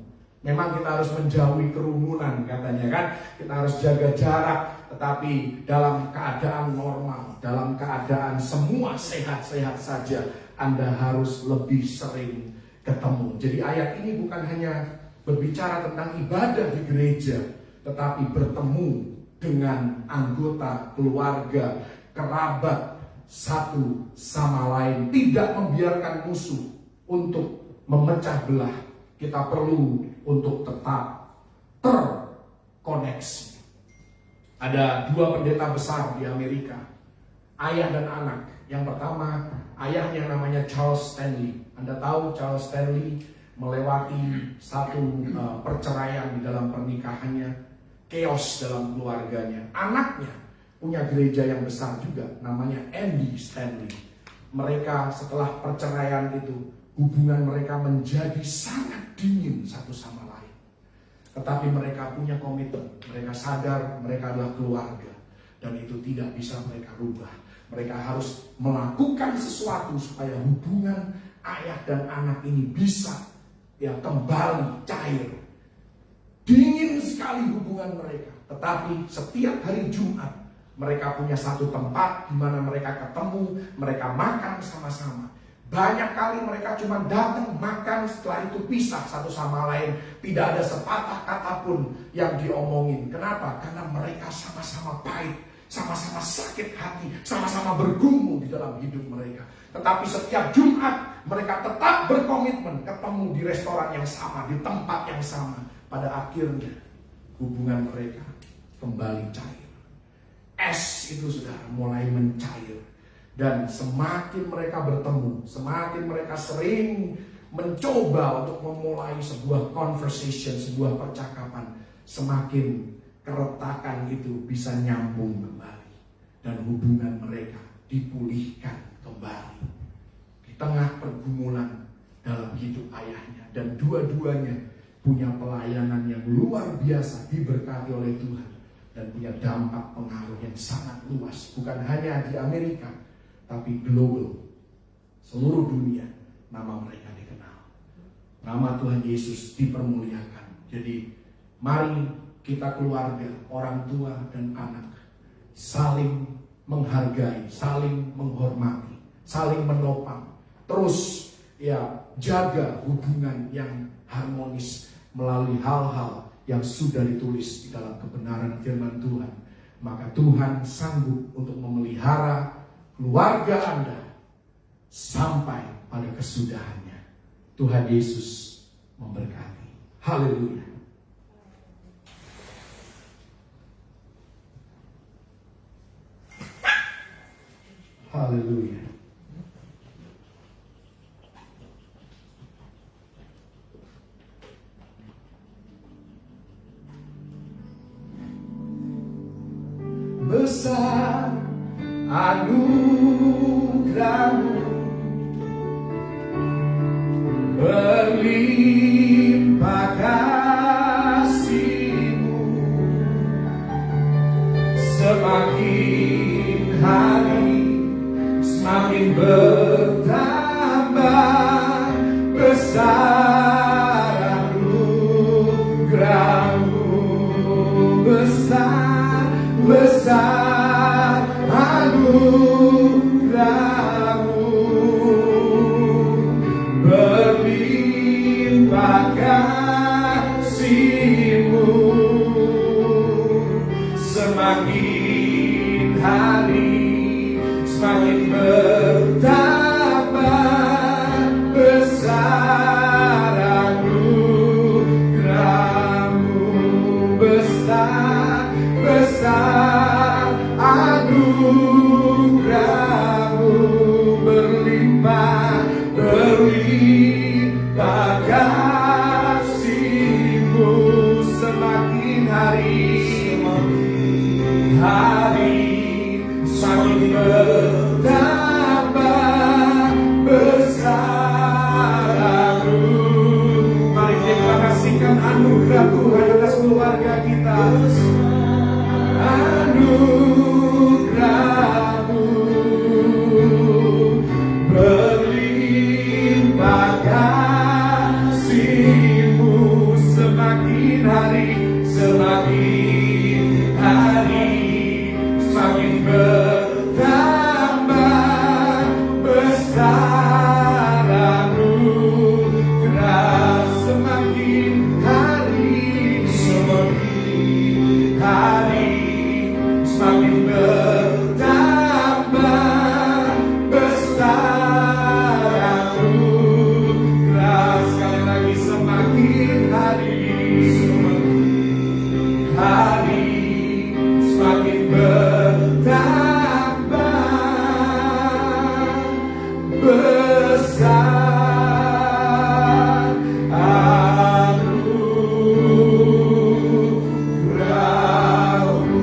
Memang kita harus menjauhi kerumunan katanya kan, kita harus jaga jarak, tetapi dalam keadaan normal, dalam keadaan semua sehat-sehat saja, Anda harus lebih sering ketemu. Jadi ayat ini bukan hanya berbicara tentang ibadah di gereja, tetapi bertemu dengan anggota keluarga, kerabat satu sama lain, tidak membiarkan musuh untuk memecah belah. Kita perlu untuk tetap terkoneksi. Ada dua pendeta besar di Amerika, ayah dan anak. Yang pertama, ayahnya namanya Charles Stanley. Anda tahu Charles Stanley melewati satu perceraian di dalam pernikahannya, chaos dalam keluarganya. Anaknya punya gereja yang besar juga, namanya Andy Stanley. Mereka setelah perceraian itu, hubungan mereka menjadi sangat dingin satu sama lain. Tetapi mereka punya komitmen, mereka sadar mereka adalah keluarga, dan itu tidak bisa mereka rubah. Mereka harus melakukan sesuatu supaya hubungan ayah dan anak ini bisa kembali cair. Dingin sekali hubungan mereka, tetapi setiap hari Jumat mereka punya satu tempat di mana mereka ketemu, mereka makan sama-sama. Banyak kali mereka cuma datang makan, setelah itu pisah satu sama lain. Tidak ada sepatah kata pun yang diomongin. Kenapa? Karena mereka sama-sama pahit, sama-sama sakit hati, sama-sama bergumul di dalam hidup mereka. Tetapi setiap Jumat mereka tetap berkomitmen ketemu di restoran yang sama, di tempat yang sama. Pada akhirnya hubungan mereka kembali cair. Es itu sudah mulai mencair. Dan semakin mereka bertemu, semakin mereka sering mencoba untuk memulai sebuah conversation, sebuah percakapan, semakin keretakan itu bisa nyambung kembali. Dan hubungan mereka dipulihkan kembali. Di tengah pergumulan dalam hidup ayahnya. Dan dua-duanya punya pelayanan yang luar biasa diberkati oleh Tuhan. Dan punya dampak pengaruh yang sangat luas. Bukan hanya di Amerika, tapi global. Seluruh dunia nama mereka dikenal. Nama Tuhan Yesus dipermuliakan. Jadi mari kita keluarga, orang tua dan anak saling menghargai, saling menghormati, saling menopang. Terus jaga hubungan yang harmonis melalui hal-hal yang sudah ditulis di dalam kebenaran firman Tuhan. Maka Tuhan sanggup untuk memelihara keluarga Anda sampai pada kesudahannya. Tuhan Yesus memberkati. Haleluya. Haleluya. Besar anugerah-Mu, berlimpah kasih-Mu, semakin hari semakin bertambah. Besar anugerah-Mu, besar anugerah-Mu, berlimpah kasih-Mu, semakin hari semakin bertambah. Besar anugerah-Mu, besar anugerah-Mu, berlimpah kasih-Mu, semakin hari semakin bertambah. Besar anugerah. Mari kita kasihkan anugerah Tuhan atas keluarga kita. Anugerah-Mu, berlimpah kasih-Mu, semakin hari semakin bertambah. Besar anugerah, semakin hari semakin bertambah. Besar anugerah, sekali lagi semakin hari semakin bertambah. Besar anugerah-Mu.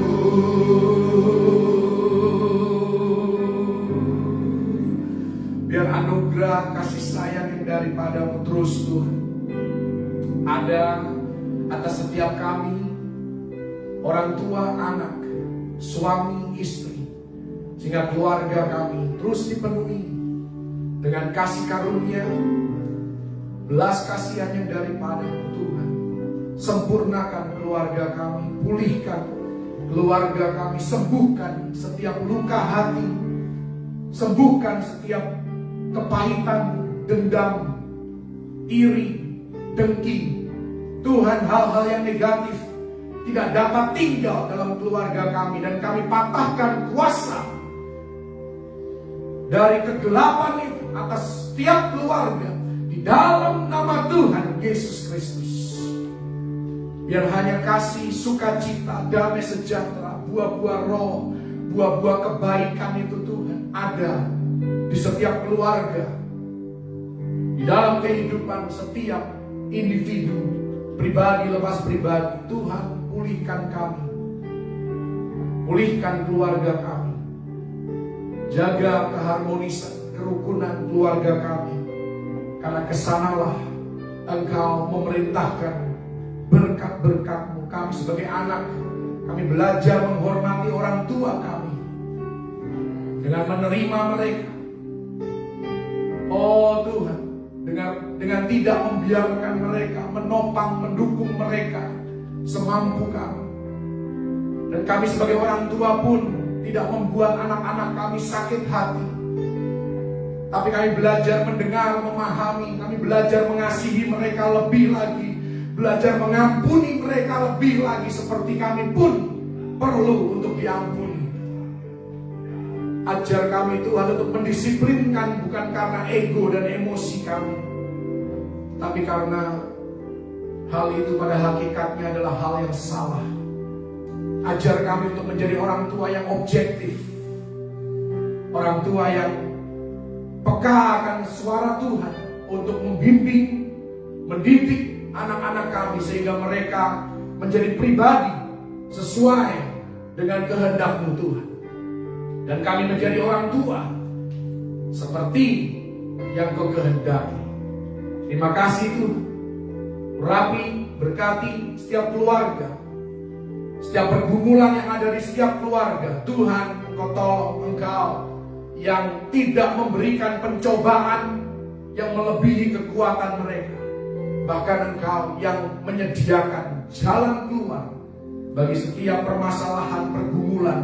Biar anugerah kasih sayang yang daripada-Mu terus Tuhan ada atas setiap kami, orang tua, anak, suami, istri, sehingga keluarga kami terus dipenuhi dengan kasih karunia, belas kasihan yang daripada-Mu Tuhan. Sempurnakan keluarga kami, pulihkan keluarga kami, sembuhkan setiap luka hati, sembuhkan setiap kepahitan, dendam, iri, dengki. Tuhan, hal-hal yang negatif tidak dapat tinggal dalam keluarga kami, dan kami patahkan kuasa dari kegelapan itu atas setiap keluarga di dalam nama Tuhan Yesus Kristus. Biar hanya kasih, sukacita, damai sejahtera, buah-buah roh, buah-buah kebaikan itu Tuhan ada di setiap keluarga, di dalam kehidupan setiap individu, pribadi lepas pribadi. Tuhan, pulihkan kami, pulihkan keluarga kami, jaga keharmonisan, kerukunan keluarga kami, karena kesanalah Engkau memerintahkan berkat-berkat-Mu. Kami sebagai anak, kami belajar menghormati orang tua kami dengan menerima mereka. Oh Tuhan, dengan tidak membiarkan mereka, menopang, mendukung mereka semampu kami. Dan kami sebagai orang tua pun tidak membuat anak-anak kami sakit hati, tapi kami belajar mendengar, memahami. Kami belajar mengasihi mereka lebih lagi, belajar mengampuni mereka lebih lagi, seperti kami pun perlu untuk diampuni. Ajar kami Tuhan untuk mendisiplinkan, bukan karena ego dan emosi kami, tapi karena hal itu pada hakikatnya adalah hal yang salah. Ajar kami untuk menjadi orang tua yang objektif, orang tua yang peka akan suara Tuhan, untuk membimbing, mendidik anak-anak kami sehingga mereka menjadi pribadi sesuai dengan kehendak-Mu Tuhan. Dan kami menjadi orang tua seperti yang Kau kehendaki. Terima kasih Tuhan. Urapi, berkati setiap keluarga, setiap pergumulan yang ada di setiap keluarga. Tuhan, Engkau tolong, Engkau yang tidak memberikan pencobaan yang melebihi kekuatan mereka. Bahkan Engkau yang menyediakan jalan keluar bagi setiap permasalahan, pergumulan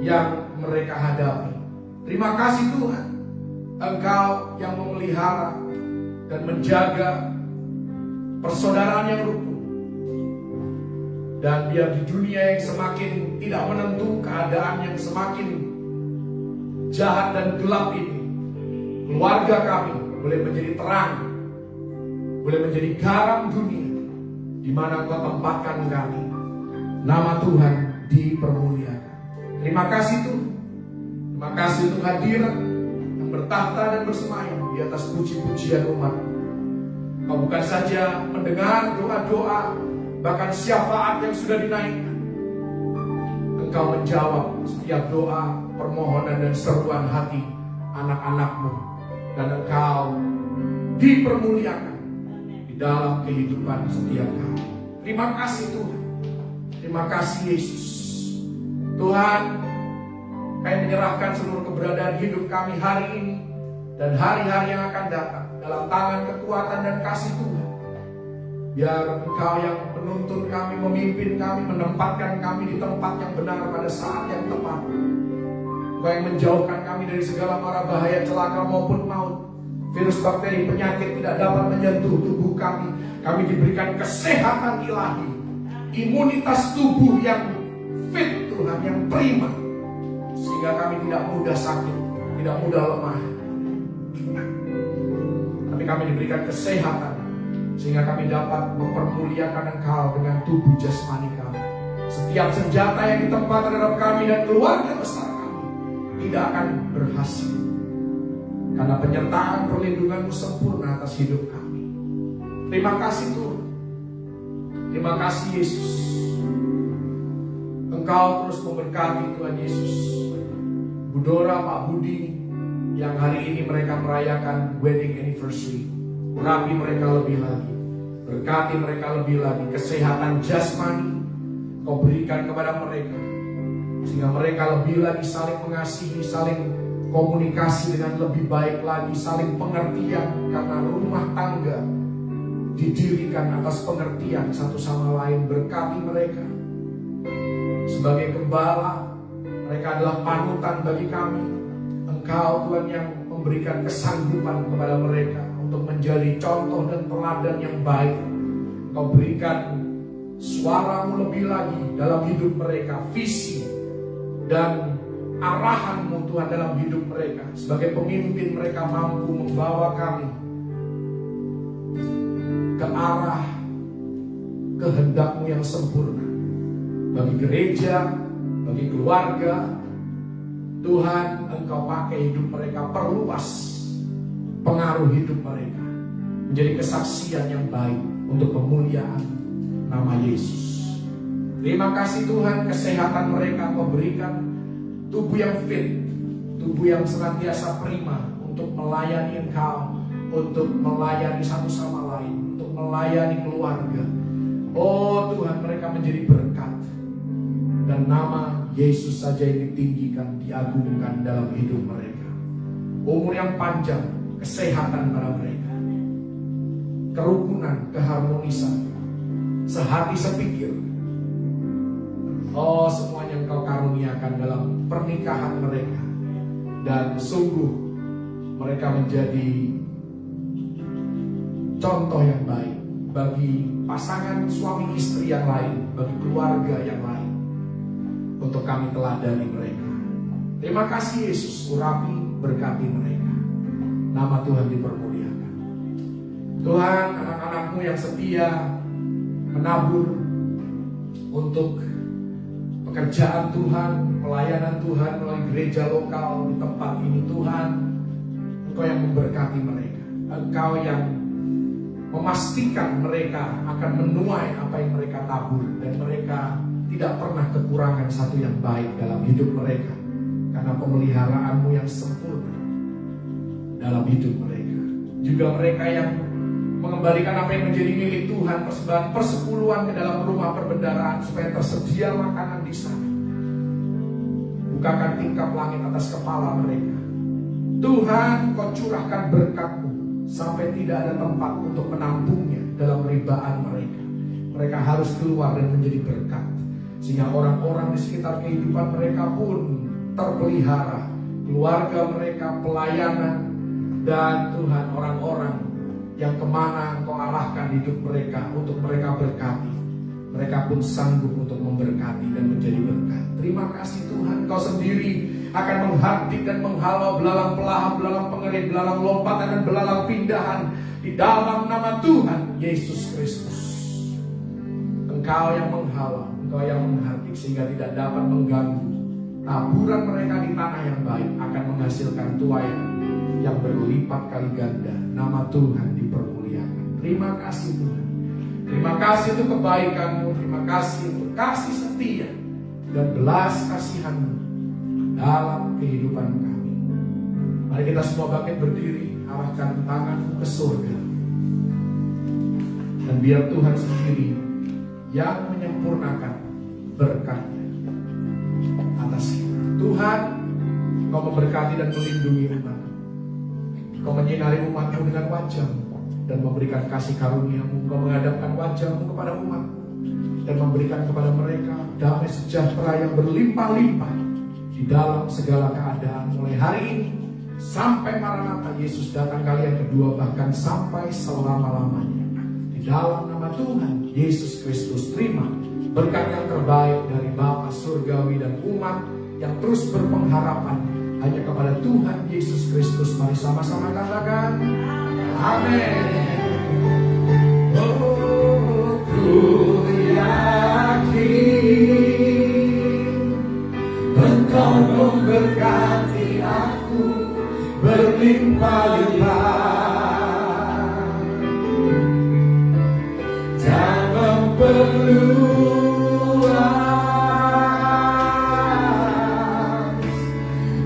yang mereka hadapi. Terima kasih Tuhan, Engkau yang memelihara dan menjaga persaudaraan yang rukun. Dan biar di dunia yang semakin tidak menentu, keadaan yang semakin jahat dan gelap ini, keluarga kami boleh menjadi terang, boleh menjadi garam dunia di mana Kau tempatkan kami. Nama Tuhan dipermuliakan. Terima kasih Tuhan. Terima kasih untuk hadirat yang bertahta dan bersemayam di atas puji-pujian umat. Kau bukan saja mendengar doa-doa, bahkan syafaat yang sudah dinaikkan. Engkau menjawab setiap doa, permohonan dan seruan hati anak-anak-Mu. Dan Engkau dipermuliakan di dalam kehidupan setiap kami. Terima kasih Tuhan. Terima kasih Yesus. Tuhan, kami menyerahkan seluruh keberadaan hidup kami hari ini dan hari-hari yang akan datang dalam tangan kekuatan dan kasih Tuhan. Biar Engkau yang menuntun kami, memimpin kami, menempatkan kami di tempat yang benar pada saat yang tepat. Engkau yang menjauhkan kami dari segala mara bahaya, celaka maupun maut. Virus, bakteri, penyakit tidak dapat menyentuh tubuh kami. Kami diberikan kesehatan ilahi, imunitas tubuh yang fit Tuhan, yang prima, sehingga kami tidak mudah sakit, tidak mudah lemah. Tapi kami diberikan kesehatan sehingga kami dapat mempermuliakan Engkau dengan tubuh jasmani kami. Setiap senjata yang ditempa terhadap kami dan keluarga besar kami tidak akan berhasil, karena penyertaan perlindungan-Mu sempurna atas hidup kami. Terima kasih Tuhan. Terima kasih Yesus. Engkau terus memberkati Tuhan Yesus Bu Dora, Pak Budi, yang hari ini mereka merayakan wedding anniversary. Urapi mereka lebih lagi, berkati mereka lebih lagi. Kesehatan jasmani Kau berikan kepada mereka, sehingga mereka lebih lagi saling mengasihi, saling komunikasi dengan lebih baik lagi, saling pengertian, karena rumah tangga didirikan atas pengertian satu sama lain. Berkati mereka sebagai gembala, mereka adalah panutan bagi kami. Engkau Tuhan yang memberikan kesanggupan kepada mereka untuk menjadi contoh dan teladan yang baik. Kau berikan suara-Mu lebih lagi dalam hidup mereka, visi dan arahan-Mu Tuhan dalam hidup mereka. Sebagai pemimpin, mereka mampu membawa kami ke arah kehendak-Mu yang sempurna bagi gereja, bagi keluarga. Tuhan, Engkau pakai hidup mereka, perluas pengaruh hidup mereka menjadi kesaksian yang baik untuk kemuliaan nama Yesus. Terima kasih Tuhan, kesehatan mereka Engkau berikan, tubuh yang fit, tubuh yang senantiasa prima untuk melayani Engkau, untuk melayani satu sama lain, untuk melayani keluarga. Oh Tuhan, mereka menjadi berkat, dan nama Yesus saja yang ditinggikan, diagungkan dalam hidup mereka. Umur yang panjang, kesehatan pada mereka, kerukunan, keharmonisan, sehati sepikir. Oh, semuanya Engkau karuniakan dalam pernikahan mereka, dan sungguh mereka menjadi contoh yang baik bagi pasangan suami istri yang lain, bagi keluarga yang lain, untuk kami teladani mereka. Terima kasih Yesus, urapi, berkati mereka. Nama Tuhan dipermuliakan. Tuhan, anak-anak-Mu yang setia menabur untuk pekerjaan Tuhan, pelayanan Tuhan melalui gereja lokal di tempat ini. Tuhan, Engkau yang memberkati mereka, Engkau yang memastikan mereka akan menuai apa yang mereka tabur, dan mereka tidak pernah kekurangan satu yang baik dalam hidup mereka, karena pemeliharaanmu yang sempurna dalam hidup mereka. Juga mereka yang mengembalikan apa yang menjadi milik Tuhan, persembahan persepuluhan ke dalam rumah perbendaharaan, supaya tersedia makanan di sana. Bukakan tingkap langit atas kepala mereka. Tuhan, Kau curahkan berkat-Mu sampai tidak ada tempat untuk menampungnya dalam ribaan mereka. Mereka harus keluar dan menjadi berkat, sehingga orang-orang di sekitar kehidupan mereka pun terpelihara, keluarga mereka, pelayanan, dan Tuhan, orang-orang yang kemana Engkau arahkan hidup mereka untuk mereka berkati, mereka pun sanggup untuk memberkati dan menjadi berkat. Terima kasih Tuhan, Kau sendiri akan menghardik dan menghalau belalang pelahap, belalang pengerit, belalang lompatan, dan belalang pindahan di dalam nama Tuhan Yesus Kristus. Engkau yang menghalau, Engkau yang menghardik, sehingga tidak dapat mengganggu. Taburan mereka di tanah yang baik akan menghasilkan tuaian yang berlipat kali ganda. Nama Tuhan dipermuliakan. Terima kasih Tuhan. Terima kasih untuk kebaikan-Mu. Terima kasih untuk kasih setia dan belas kasihan-Mu dalam kehidupan kami. Mari kita semua bangkit berdiri, arahkan tangan ke surga, dan biar Tuhan sendiri yang menyempurnakan berkat-Nya atas kita. Tuhan, Kau memberkati dan melindungi umat-Mu. Kau menyinari umat-Mu dengan wajah-Mu dan memberikan kasih karunia-Mu. Kau menghadapkan wajah-Mu kepada umat-Mu dan memberikan kepada mereka damai sejahtera yang berlimpah-limpah di dalam segala keadaan, mulai hari ini sampai Maranatha Yesus datang kali yang kedua, bahkan sampai selama-lamanya. Di dalam nama Tuhan Yesus Kristus, terima berkat yang terbaik dari Bapa Surgawi dan umat yang terus berpengharapan hanya kepada Tuhan Yesus Kristus. Mari sama-sama katakan amin. Oh, ku yakin Engkau memberkati aku berlimpah-limpah dan memperluas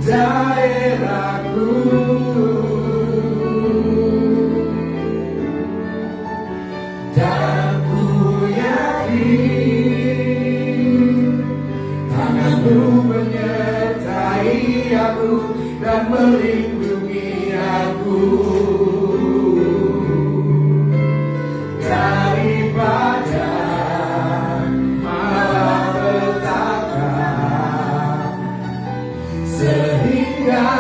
daerahku, dan ku yakin tangan-Mu menyertai aku dan melindungi aku daripada malapetaka, sehingga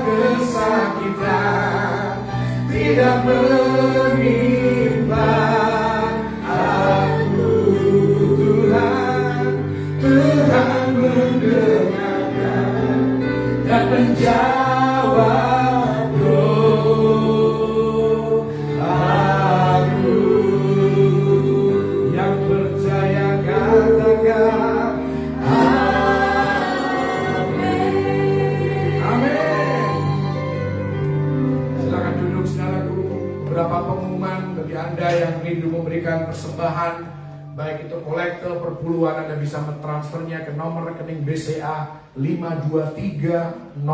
kesakitan tidak menimpa aku. Tuhan mendengarkan dan menjawab doaku yang memberikan persembahan, baik itu kolektor perpuluhan, Anda bisa mentransfernya ke nomor rekening BCA 523014547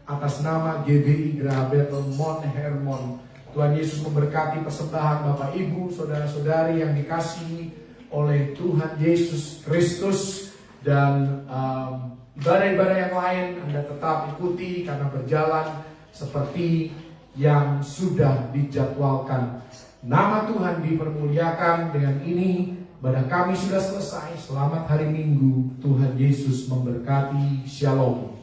atas nama GBI Geraha Betel Mon Hermon. Tuhan Yesus memberkati persembahan Bapak Ibu, saudara-saudari yang dikasihi oleh Tuhan Yesus Kristus. Dan ibadah-ibadah yang lain Anda tetap ikuti karena berjalan seperti yang sudah dijadwalkan. Nama Tuhan dipermuliakan. Dengan ini ibadah kami sudah selesai. Selamat hari Minggu. Tuhan Yesus memberkati. Shalom.